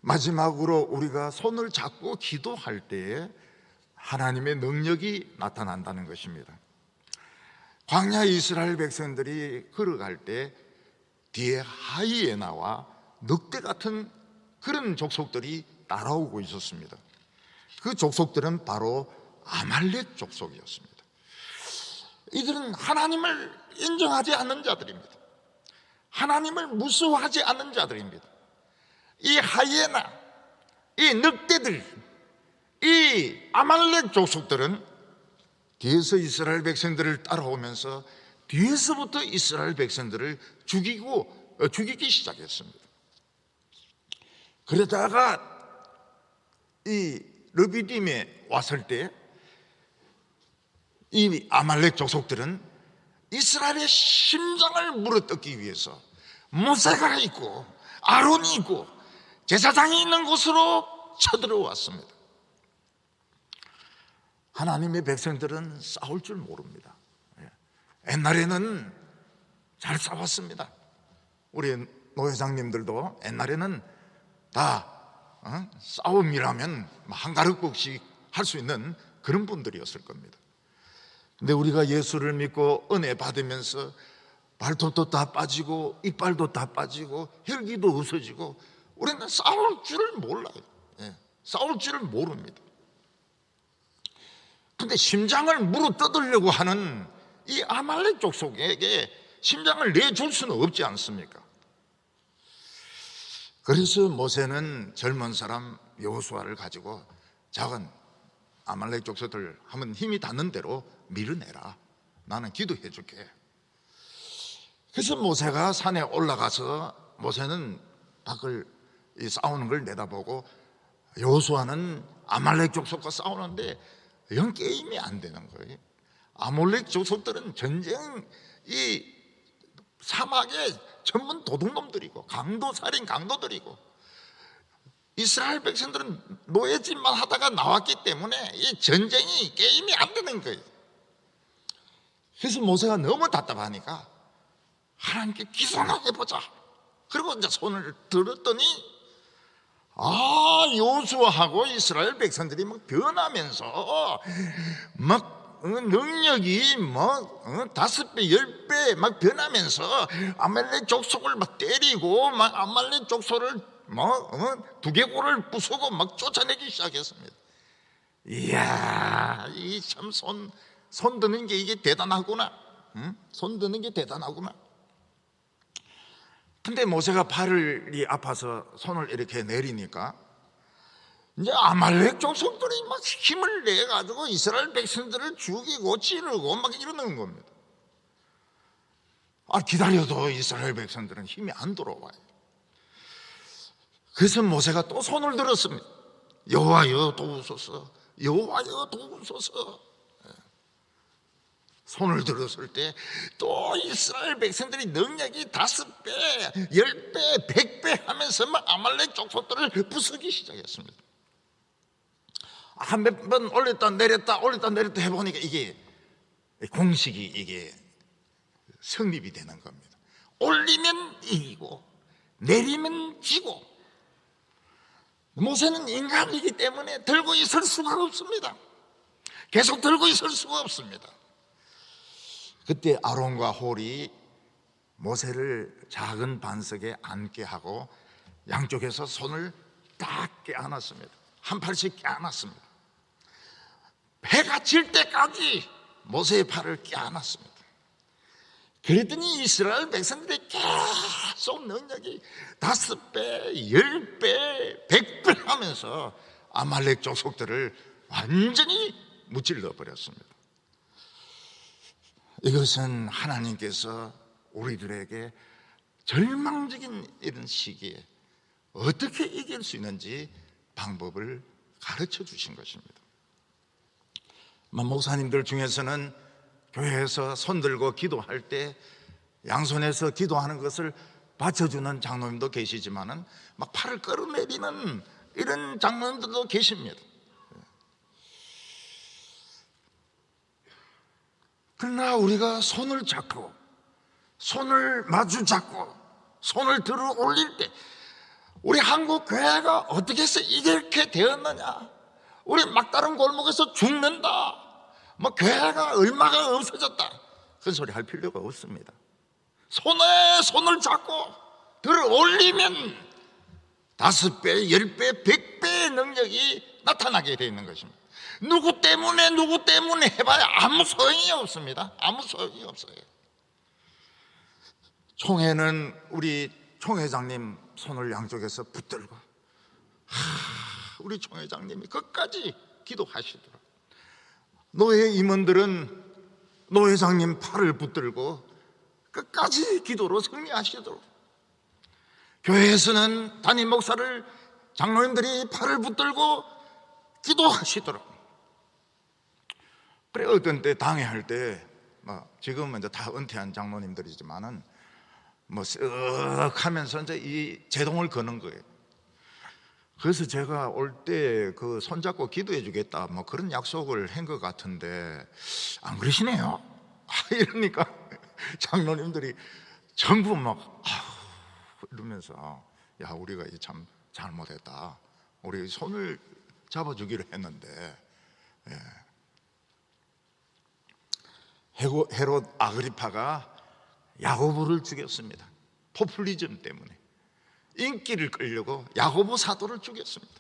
마지막으로 우리가 손을 잡고 기도할 때에 하나님의 능력이 나타난다는 것입니다. 광야 이스라엘 백성들이 걸어갈 때 뒤에 하이에나와 늑대 같은 그런 족속들이 따라오고 있었습니다. 그 족속들은 바로 아말렉 족속이었습니다. 이들은 하나님을 인정하지 않는 자들입니다. 하나님을 무서워하지 않는 자들입니다. 이 하이에나, 이 늑대들, 이 아말렉 족속들은 뒤에서 이스라엘 백성들을 따라오면서 뒤에서부터 이스라엘 백성들을 죽이기 시작했습니다. 그러다가 이 르비딤에 왔을 때 이 아말렉 족속들은 이스라엘의 심장을 물어뜯기 위해서 모세가 있고 아론이 있고 제사장이 있는 곳으로 쳐들어왔습니다. 하나님의 백성들은 싸울 줄 모릅니다. 옛날에는 잘 싸웠습니다. 우리 노 회장님들도 옛날에는 다 싸움이라면 한 가락국씩 할 수 있는 그런 분들이었을 겁니다. 근데 우리가 예수를 믿고 은혜 받으면서 발톱도 다 빠지고 이빨도 다 빠지고 혈기도 없어지고 우리는 싸울 줄을 몰라요. 싸울 줄을 모릅니다. 근데 심장을 물어뜯으려고 하는 이 아말렉 족속에게 심장을 내줄 수는 없지 않습니까? 그래서 모세는 젊은 사람 여호수아를 가지고 작은 아말렉 족속들 하면 힘이 닿는 대로 밀어내라. 나는 기도해 줄게. 그래서 모세가 산에 올라가서 모세는 밖을 싸우는 걸 내다보고 여호수아는 아말렉 족속과 싸우는데 영 게임이 안 되는 거예요. 아말렉 족속들은 전쟁 이 사막의 전문 도둑놈들이고 강도살인 강도들이고 이스라엘 백성들은 노예짓만 하다가 나왔기 때문에 이 전쟁이 게임이 안 되는 거예요. 그래서 모세가 너무 답답하니까 하나님께 기도나 해보자. 그리고 이제 손을 들었더니 여호수아하고 이스라엘 백성들이 막 변하면서 막 능력이 막 5배, 10배 막 변하면서 아말렉 족속을 막 때리고 막 아말렉 족속을 두개골을 부수고 막 쫓아내기 시작했습니다. 이야, 이 참 손 드는 게 이게 대단하구나. 손 드는 게 대단하구나. 근데 모세가 발이 아파서 손을 이렇게 내리니까 이제 아말렉 족속들이 막 힘을 내 가지고 이스라엘 백성들을 죽이고 찌르고 막 이러는 겁니다. 기다려도 이스라엘 백성들은 힘이 안 돌아와요. 그래서 모세가 또 손을 들었습니다. 여호와여 도우소서, 여호와여 도우소서. 손을 들었을 때 또 이스라엘 백성들이 능력이 5배, 10배, 100배 하면서 막 아말렉 족속들을 부수기 시작했습니다. 한 몇 번 올렸다 내렸다 해보니까 이게 공식이 이게 성립이 되는 겁니다. 올리면 이기고 내리면 지고. 모세는 인간이기 때문에 들고 있을 수가 없습니다. 계속 들고 있을 수가 없습니다. 그때 아론과 홀이 모세를 작은 반석에 앉게 하고 양쪽에서 손을 딱 껴안았습니다. 한 팔씩 껴안았습니다. 해가 질 때까지 모세의 팔을 껴안았습니다. 그랬더니 이스라엘 백성들이 계속 능력이 5배, 10배, 100배 하면서 아말렉 족속들을 완전히 무찔러 버렸습니다. 이것은 하나님께서 우리들에게 절망적인 이런 시기에 어떻게 이길 수 있는지 방법을 가르쳐 주신 것입니다. 목사님들 중에서는 교회에서 손들고 기도할 때 양손에서 기도하는 것을 받쳐주는 장로님도 계시지만은 막 팔을 끌어내리는 이런 장로님들도 계십니다. 그러나 우리가 손을 잡고 손을 마주 잡고 손을 들어 올릴 때 우리 한국 교회가 어떻게 해서 이렇게 되었느냐, 우리 막다른 골목에서 죽는다, 뭐 교회가 얼마가 없어졌다, 그런 소리 할 필요가 없습니다. 손에 손을 잡고 들어 올리면 5배, 10배, 100배의 능력이 나타나게 되어 있는 것입니다. 누구 때문에 해봐야 아무 소용이 없습니다. 아무 소용이 없어요. 총회는 우리 총회장님 손을 양쪽에서 붙들고 우리 총회장님이 끝까지 기도하시더라. 노예 임원들은 노회장님 팔을 붙들고 끝까지 기도로 승리하시도록, 교회에서는 담임 목사를 장로님들이 팔을 붙들고 기도하시도록. 그래 어떤 때 당회할 때 지금은 이제 다 은퇴한 장로님들이지만은 쓱 하면서 이제 이 제동을 거는 거예요. 그래서 제가 올 때 그 손잡고 기도해 주겠다 그런 약속을 한 것 같은데 안 그러시네요. 이러니까 장로님들이 전부 이러면서 야, 우리가 참 잘못했다, 우리 손을 잡아주기로 했는데. 헤롯 아그리파가 야고보를 죽였습니다. 포퓰리즘 때문에 인기를 끌려고 야고보 사도를 죽였습니다.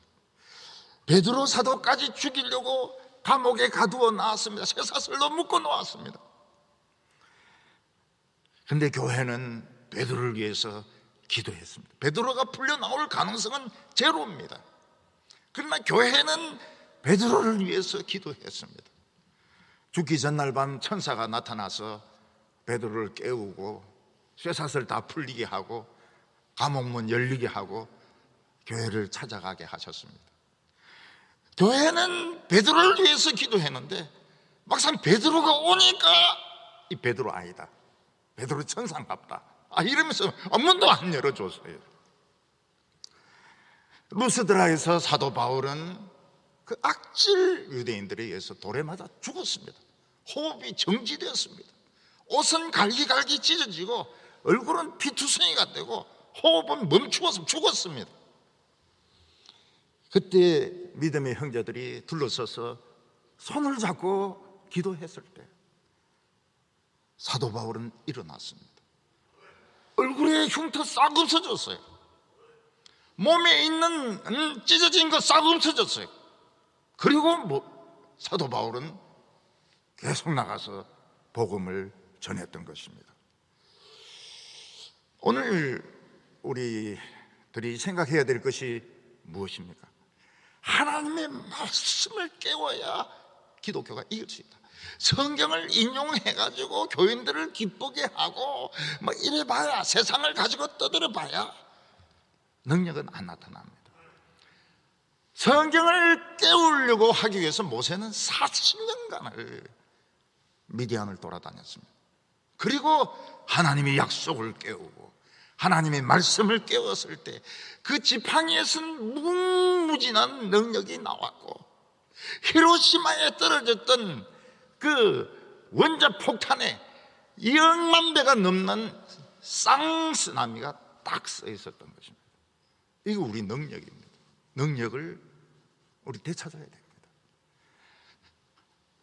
베드로 사도까지 죽이려고 감옥에 가두어 놨습니다. 쇠사슬로 묶어 놓았습니다. 그런데 교회는 베드로를 위해서 기도했습니다. 베드로가 풀려 나올 가능성은 제로입니다. 그러나 교회는 베드로를 위해서 기도했습니다. 죽기 전날 밤 천사가 나타나서 베드로를 깨우고 쇠사슬 다 풀리게 하고 감옥문 열리게 하고 교회를 찾아가게 하셨습니다. 교회는 베드로를 위해서 기도했는데 막상 베드로가 오니까 이 베드로 아니다, 베드로 천상갑다 이러면서 문도 안 열어줬어요. 루스드라에서 사도 바울은 그 악질 유대인들에 의해서 돌에 맞아 죽었습니다. 호흡이 정지되었습니다. 옷은 갈기갈기 찢어지고 얼굴은 피투성이가 되고 호흡은 멈추어서 죽었습니다. 그때 믿음의 형제들이 둘러서서 손을 잡고 기도했을 때 사도 바울은 일어났습니다. 얼굴에 흉터 싹 없어졌어요. 몸에 있는 찢어진 거 싹 없어졌어요. 그리고 사도 바울은 계속 나가서 복음을 전했던 것입니다. 오늘 우리들이 생각해야 될 것이 무엇입니까? 하나님의 말씀을 깨워야 기독교가 이길 수 있다. 성경을 인용해가지고 교인들을 기쁘게 하고 이래봐야, 세상을 가지고 떠들어봐야 능력은 안 나타납니다. 성경을 깨우려고 하기 위해서 모세는 40년간을 미디안을 돌아다녔습니다. 그리고 하나님의 약속을 깨우고 하나님의 말씀을 깨웠을 때 그 지팡이에서는 무궁무진한 능력이 나왔고, 히로시마에 떨어졌던 그 원자 폭탄에 2억만 배가 넘는 쌍쓰나미가 딱 써 있었던 것입니다. 이거 우리 능력입니다. 능력을 우리 되찾아야 됩니다.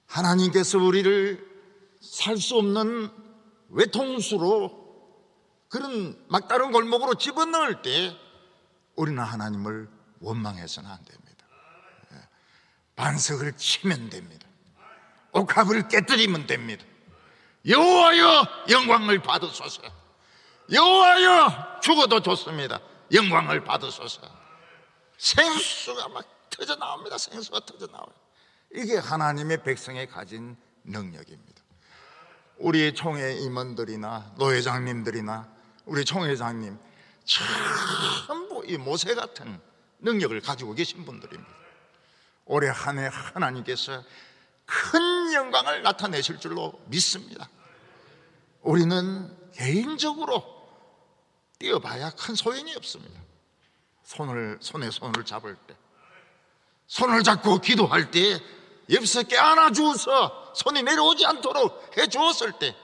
하나님께서 우리를 살 수 없는 외통수로 그런 막다른 골목으로 집어넣을 때 우리는 하나님을 원망해서는 안 됩니다. 반석을 치면 됩니다. 옥합을 깨뜨리면 됩니다. 여호와여 영광을 받으소서. 여호와여 죽어도 좋습니다. 영광을 받으소서. 생수가 막 터져 나옵니다. 생수가 터져 나와요. 이게 하나님의 백성에 가진 능력입니다. 우리 총회 임원들이나 노회장님들이나 우리 총회장님 전부 이 모세 같은 능력을 가지고 계신 분들입니다. 올해 한 해 하나님께서 큰 영광을 나타내실 줄로 믿습니다. 우리는 개인적으로 뛰어봐야 큰 소용이 없습니다. 손에 손을 잡을 때, 손을 잡고 기도할 때 옆에서 껴안아 주어서 손이 내려오지 않도록 해 주었을 때,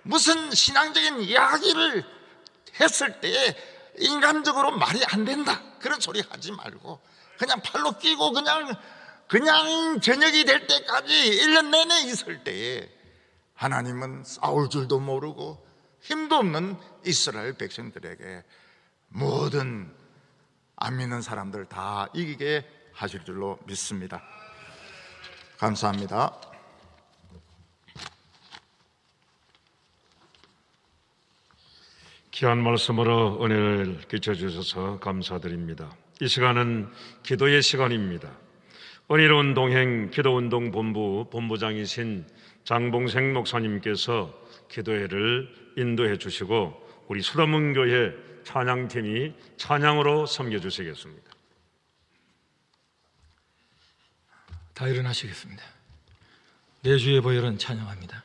무슨 신앙적인 이야기를 했을 때 인간적으로 말이 안 된다 그런 소리 하지 말고 그냥 팔로 끼고 그냥 저녁이 될 때까지 1년 내내 있을 때에 하나님은 싸울 줄도 모르고 힘도 없는 이스라엘 백성들에게 모든 안 믿는 사람들 다 이기게 하실 줄로 믿습니다. 감사합니다. 귀한 말씀으로 은혜를 끼쳐주셔서 감사드립니다. 이 시간은 기도의 시간입니다. 은혜로운 동행 기도운동본부 본부장이신 장봉생 목사님께서 기도회를 인도해 주시고 우리 수도문교회 찬양팀이 찬양으로 섬겨주시겠습니다. 다 일어나시겠습니다. 내 주의 보혈은 찬양합니다.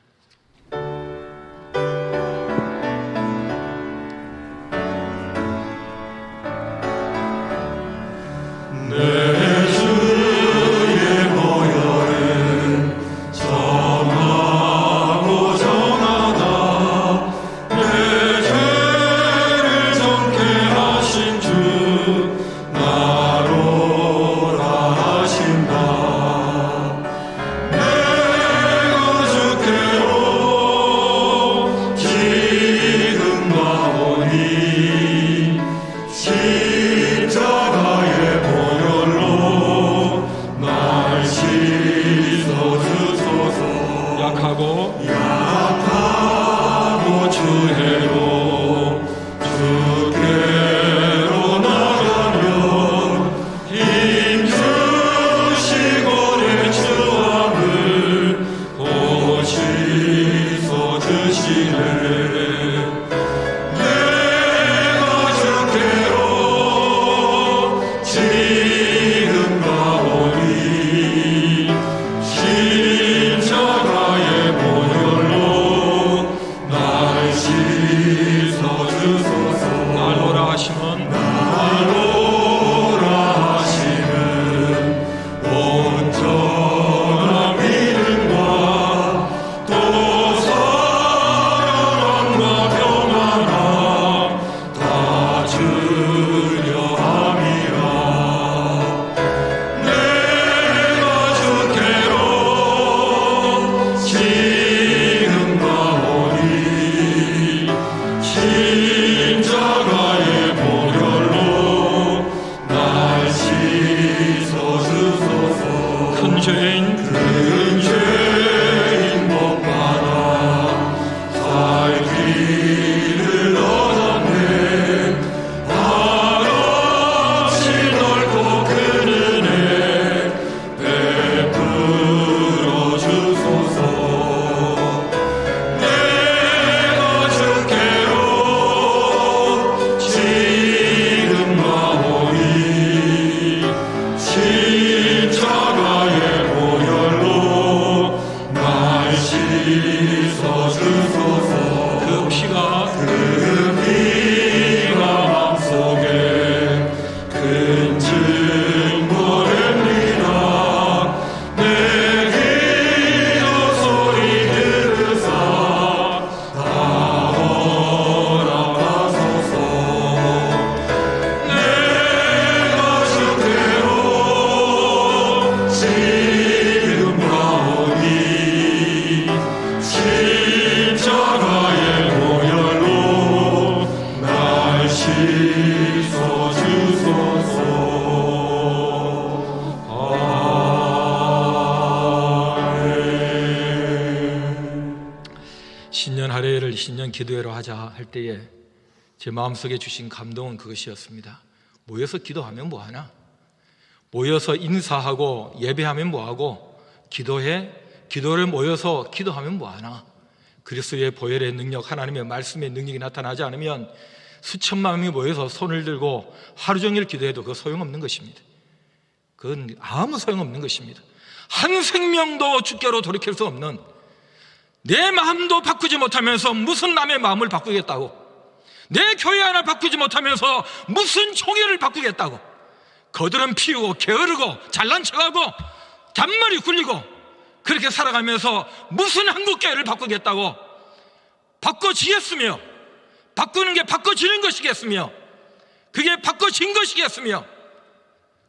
신년 기도회로 하자 할 때에 제 마음속에 주신 감동은 그것이었습니다. 모여서 기도하면 뭐하나? 모여서 인사하고 예배하면 뭐하고? 기도를 모여서 기도하면 뭐하나? 그리스도의 보혈의 능력, 하나님의 말씀의 능력이 나타나지 않으면 수천만 명이 모여서 손을 들고 하루 종일 기도해도 그거 소용없는 것입니다. 그건 아무 소용없는 것입니다. 한 생명도 주께로 돌이킬 수 없는, 내 마음도 바꾸지 못하면서 무슨 남의 마음을 바꾸겠다고, 내 교회 하나 바꾸지 못하면서 무슨 총회를 바꾸겠다고, 거들은 피우고 게으르고 잘난 척하고 잔머리 굴리고 그렇게 살아가면서 무슨 한국교회를 바꾸겠다고, 바꿔지겠으며, 바꾸는 게 바꿔지는 것이겠으며, 그게 바꿔진 것이겠으며,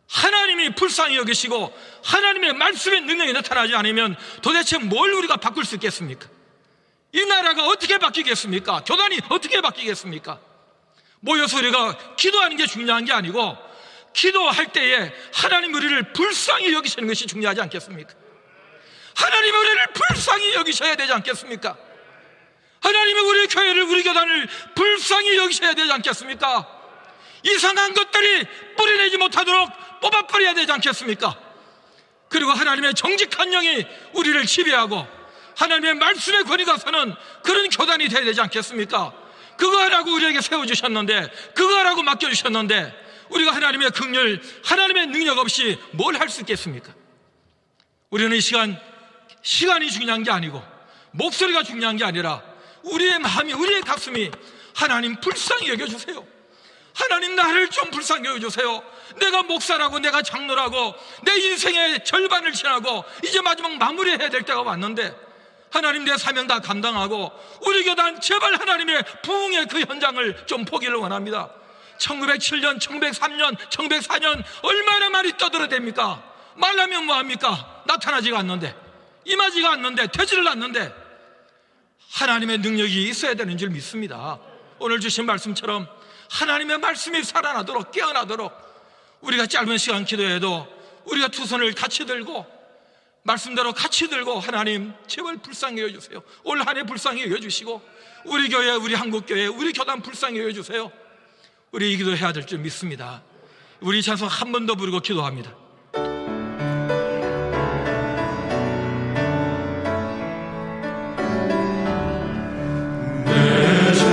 하나님이 불쌍히 여기시고 하나님의 말씀의 능력이 나타나지 않으면 도대체 뭘 우리가 바꿀 수 있겠습니까? 이 나라가 어떻게 바뀌겠습니까? 교단이 어떻게 바뀌겠습니까? 모여서 우리가 기도하는 게 중요한 게 아니고, 기도할 때에 하나님 우리를 불쌍히 여기시는 것이 중요하지 않겠습니까? 하나님 우리를 불쌍히 여기셔야 되지 않겠습니까? 하나님이 우리 교회를, 우리 교단을 불쌍히 여기셔야 되지 않겠습니까? 이상한 것들이 뿌리내지 못하도록 뽑아버려야 되지 않겠습니까? 그리고 하나님의 정직한 영이 우리를 지배하고 하나님의 말씀의 권위가 서는 그런 교단이 되어야 되지 않겠습니까? 그거 하라고 우리에게 세워주셨는데, 그거 하라고 맡겨주셨는데, 우리가 하나님의 긍휼, 하나님의 능력 없이 뭘 할 수 있겠습니까? 우리는 이 시간이 중요한 게 아니고, 목소리가 중요한 게 아니라 우리의 마음이, 우리의 가슴이 하나님 불쌍히 여겨주세요. 하나님 나를 좀 불쌍히 여겨주세요. 내가 목사라고, 내가 장로라고 내 인생의 절반을 지나고 이제 마지막 마무리해야 될 때가 왔는데, 하나님 내 사명 다 감당하고 우리 교단 제발 하나님의 부흥의 그 현장을 좀 보기를 원합니다. 1907년, 1903년, 1904년 얼마나 많이 떠들어댑니까? 말하면 뭐합니까? 나타나지가 않는데, 임하지가 않는데, 되지를 않는데, 하나님의 능력이 있어야 되는 줄 믿습니다. 오늘 주신 말씀처럼 하나님의 말씀이 살아나도록, 깨어나도록 우리가 짧은 시간 기도해도 우리가 두 손을 같이 들고 말씀대로 같이 들고, 하나님 제발 불쌍히 여겨주세요. 올 한 해 불쌍히 여겨주시고 우리 교회, 우리 한국교회, 우리 교단 불쌍히 여겨주세요. 우리 이 기도해야 될 줄 믿습니다. 우리 찬송 한 번 더 부르고 기도합니다. 주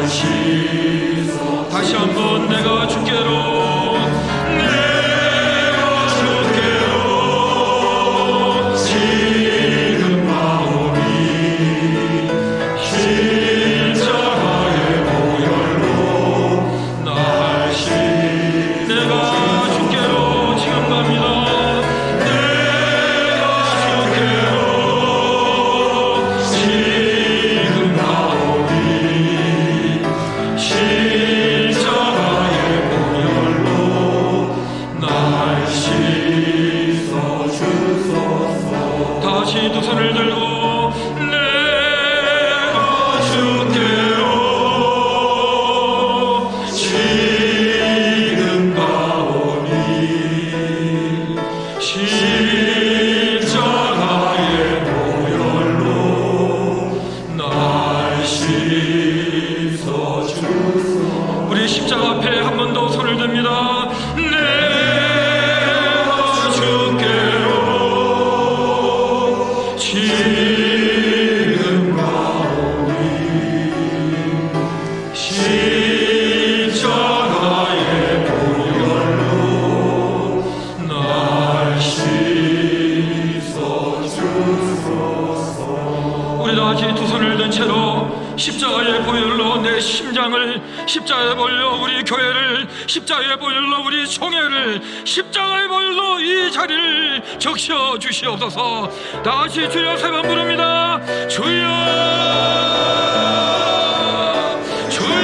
다시 한번 내가 주께로 지금 마음이 십자가의 보혈로 날씨 내가 주께로 지금 갑니다. 내가 주께로 지금 마음이 십자가의 보혈로 날 씻어주소서. 다시 두 손을 들고 내가 주께로 지금 가오니 십자가의 보혈로 날 씻어주소서. 우리 십자가 앞에 한 번 더 손을 듭니다. 내가 주께로 지금 가오니 십자가의 보혈로 날 씻어주소서. 우리 다시 두 손을 든 채로 십자가의 보혈로 내 심장을, 십자가의 보혈로 우리 교회를, 십자가의 보혈로 우리 총회를, 십자가의 보혈로 이 자리를 적셔 주시옵소서. 다시 주여 세 번 부릅니다. 주여, 주여, 주여,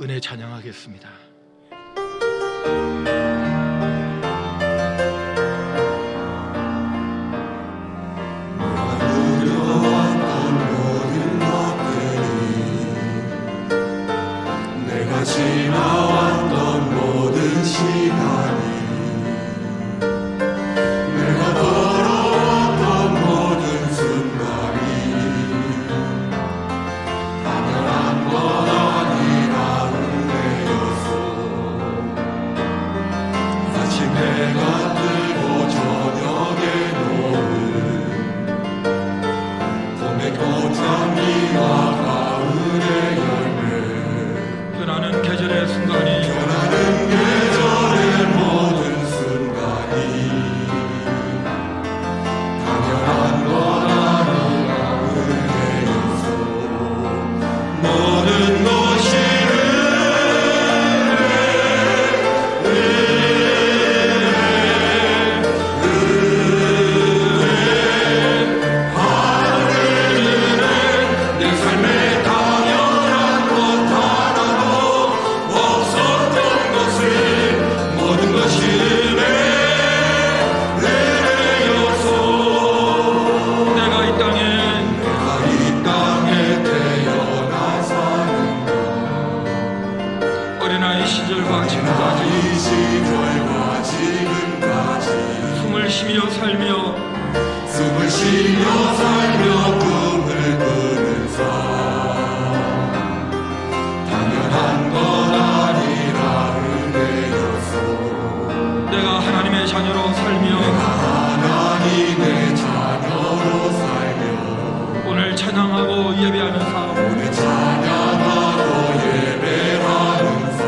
은혜 찬양하겠습니다. 내가 지나왔던 모든 시간이 내가 걸어왔던 모든 순간이 당연한 건 아니라 은혜였소. 아침 해가 뜨고 저녁에 노을 봄의 꽃향기와 가을의 열매 변하는 계절의 순간이 변하는 계절의 모든 순간이 당연한 건 아니라 은혜였소. 모든 것이 내 삶에 당연한 것 하나도 없었던 것을 모든 것이 은혜였소. 내가 이 땅에 태어나 사는 어린아이 시절과 지금까지 이 시절과 지금까지 숨을 쉬며 살며 숨을 쉬며 살며 꿈을 꾸는 삶 당연한 건 아니라 은혜였소. 내가 하나님의 자녀로 살며 하나님의 자녀로 살며 오늘 찬양하고 예배하는 삶 오늘 찬양하고 예배하는 삶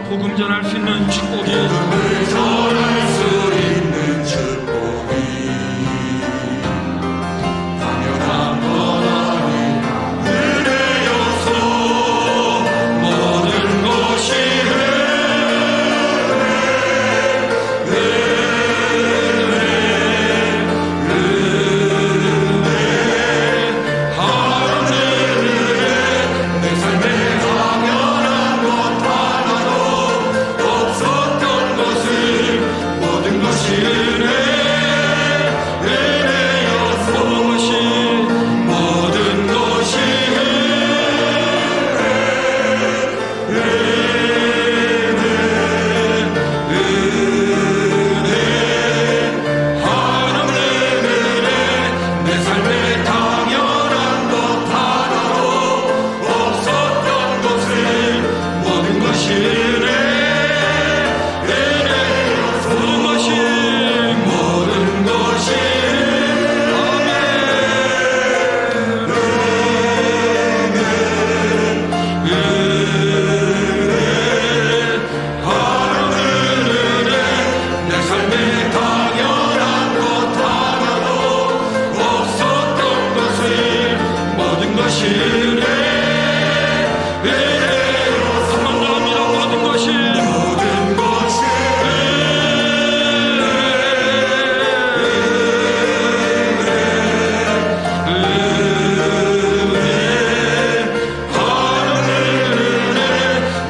복음 전할 수 있는 축복이 꿈을 전할 수 있는 축복이 당연한 건 아니라 은혜였소. 모든 것이 내 삶에 당연한 것 하나도 없었던 것을 모든 것이 은혜였소. 모든 것이 하나님의 은혜. 내 삶에 당연한 것 하나도 없었던 것을 모든 것이 모든 것이 내 삶에 당연한 것 하나도 없었던 것을 모든 것이 한번 더 합니다. 모든 것이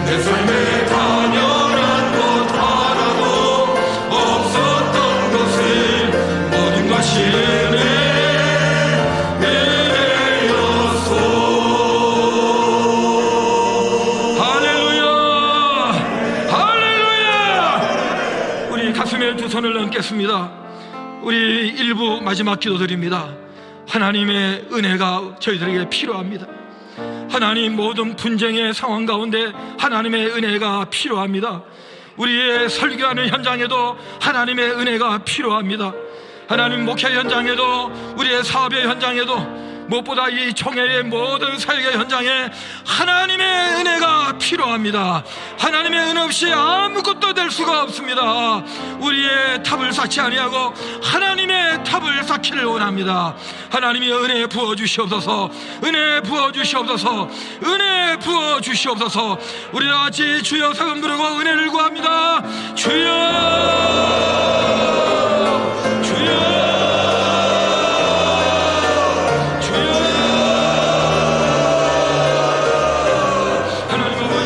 내 삶에 당연한 것 하나도 없었던 것을 모든 것이 은혜였소. 할렐루야, 할렐루야. 우리 가슴에 두 손을 얹겠습니다. 우리 일부 마지막 기도드립니다. 하나님의 은혜가 저희들에게 필요합니다. 하나님, 모든 분쟁의 상황 가운데 하나님의 은혜가 필요합니다. 우리의 설교하는 현장에도 하나님의 은혜가 필요합니다. 하나님, 목회 현장에도 우리의 사업의 현장에도 무엇보다 이 총회의 모든 설교 현장에 하나님의 은혜가 필요합니다. 하나님의 은혜 없이 아무것도 될 수가 없습니다. 우리의 탑을 쌓지 아니하고 하나님의 탑을 쌓기를 원합니다. 하나님의 은혜 부어주시옵소서. 은혜 부어주시옵소서. 은혜 부어주시옵소서. 우리 다같이 주여 세번 부르고 은혜를 구합니다. 주여, 주여, 하나님 아버지,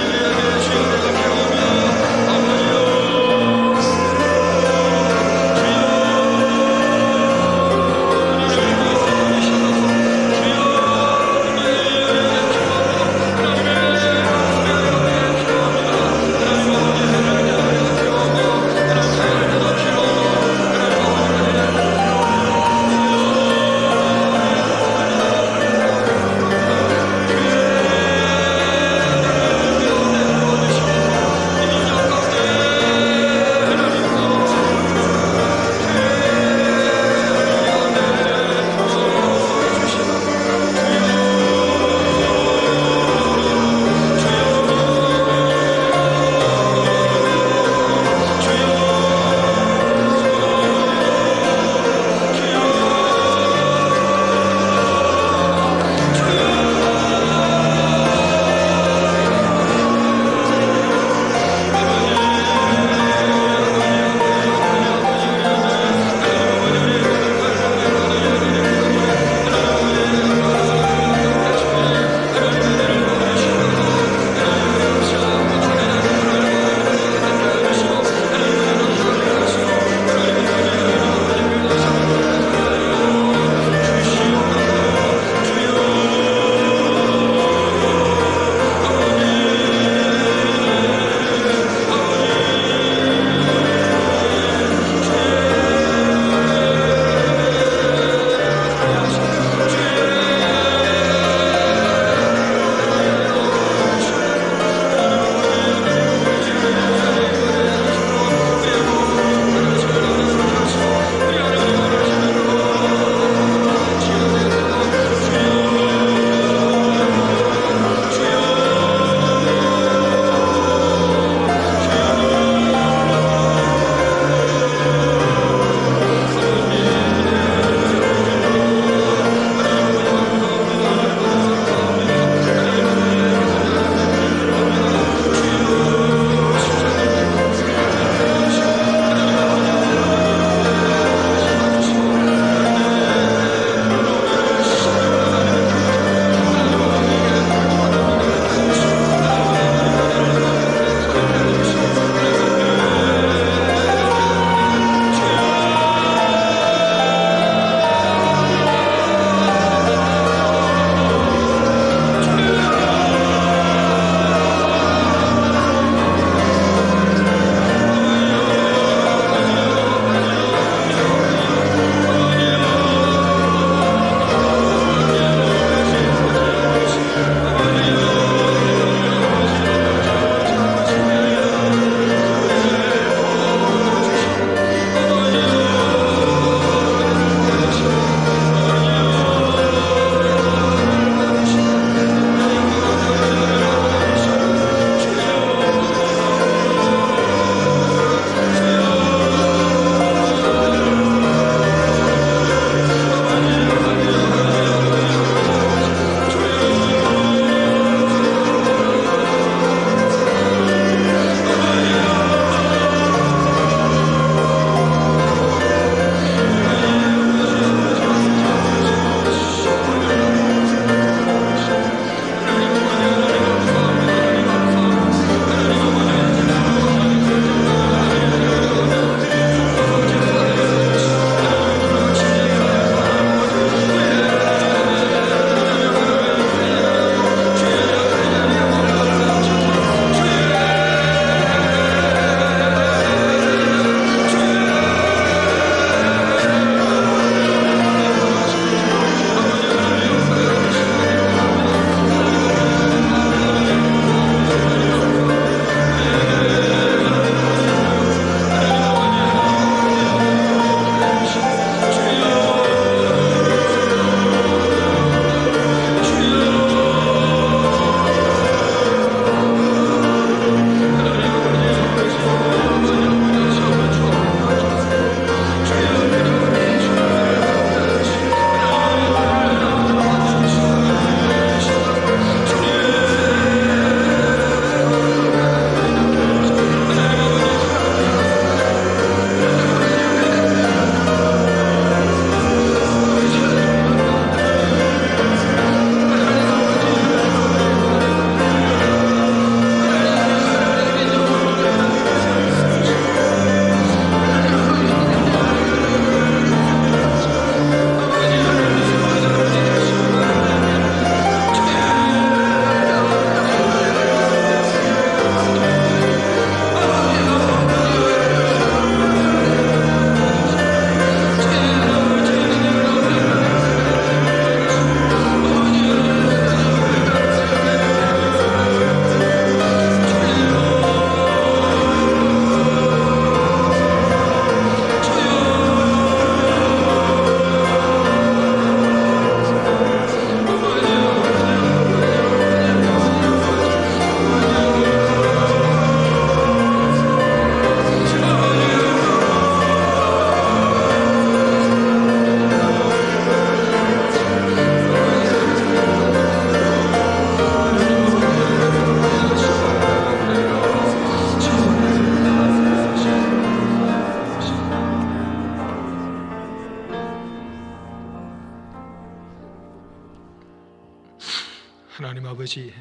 하나님 아버지,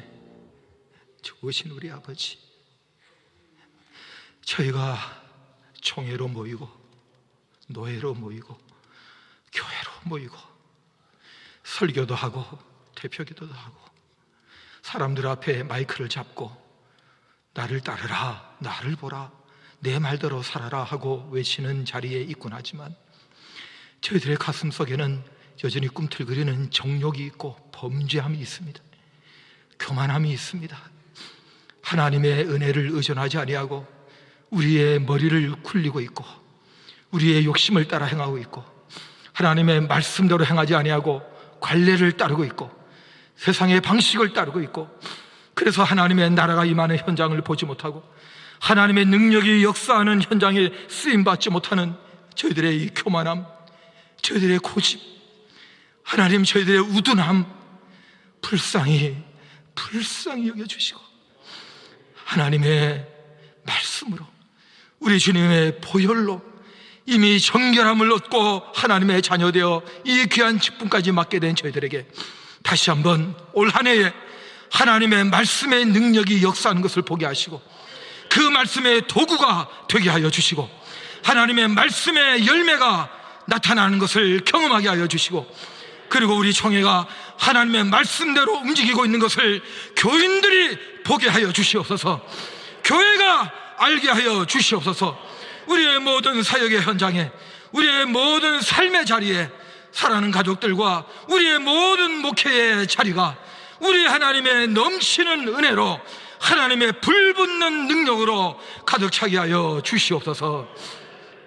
좋으신 우리 아버지, 저희가 총회로 모이고 노회로 모이고 교회로 모이고 설교도 하고 대표기도도 하고 사람들 앞에 마이크를 잡고 나를 따르라, 나를 보라, 내 말대로 살아라 하고 외치는 자리에 있곤 하지만 저희들의 가슴 속에는 여전히 꿈틀거리는 정욕이 있고 범죄함이 있습니다. 교만함이 있습니다. 하나님의 은혜를 의존하지 아니하고 우리의 머리를 굴리고 있고 우리의 욕심을 따라 행하고 있고 하나님의 말씀대로 행하지 아니하고 관례를 따르고 있고 세상의 방식을 따르고 있고 그래서 하나님의 나라가 임하는 현장을 보지 못하고 하나님의 능력이 역사하는 현장에 쓰임받지 못하는 저희들의 이 교만함, 저희들의 고집, 하나님 저희들의 우둔함 불쌍히 여겨주시고 하나님의 말씀으로 우리 주님의 보혈로 이미 정결함을 얻고 하나님의 자녀되어 이 귀한 직분까지 맡게 된 저희들에게 다시 한번 올 한 해에 하나님의 말씀의 능력이 역사하는 것을 보게 하시고 그 말씀의 도구가 되게 하여 주시고 하나님의 말씀의 열매가 나타나는 것을 경험하게 하여 주시고 그리고 우리 총회가 하나님의 말씀대로 움직이고 있는 것을 교인들이 보게 하여 주시옵소서. 교회가 알게 하여 주시옵소서. 우리의 모든 사역의 현장에 우리의 모든 삶의 자리에 사랑하는 가족들과 우리의 모든 목회의 자리가 우리 하나님의 넘치는 은혜로 하나님의 불붙는 능력으로 가득 차게 하여 주시옵소서.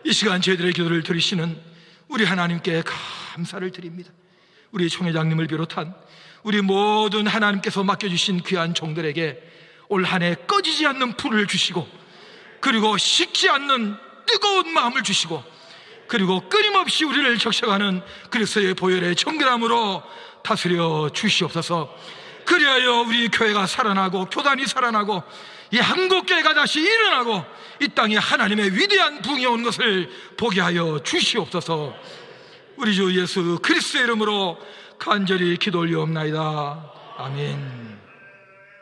이 시간 저희들의 기도를 들으시는 우리 하나님께 감사를 드립니다. 우리 총회장님을 비롯한 우리 모든 하나님께서 맡겨주신 귀한 종들에게 올 한 해 꺼지지 않는 불을 주시고 그리고 식지 않는 뜨거운 마음을 주시고 그리고 끊임없이 우리를 적셔가는 그리스도의 보혈의 정결함으로 다스려 주시옵소서. 그리하여 우리 교회가 살아나고 교단이 살아나고 이 한국교회가 다시 일어나고 이 땅에 하나님의 위대한 부흥이 온 것을 보게 하여 주시옵소서. 우리 주 예수 그리스도의 이름으로 간절히 기도 올리옵나이다. 아멘.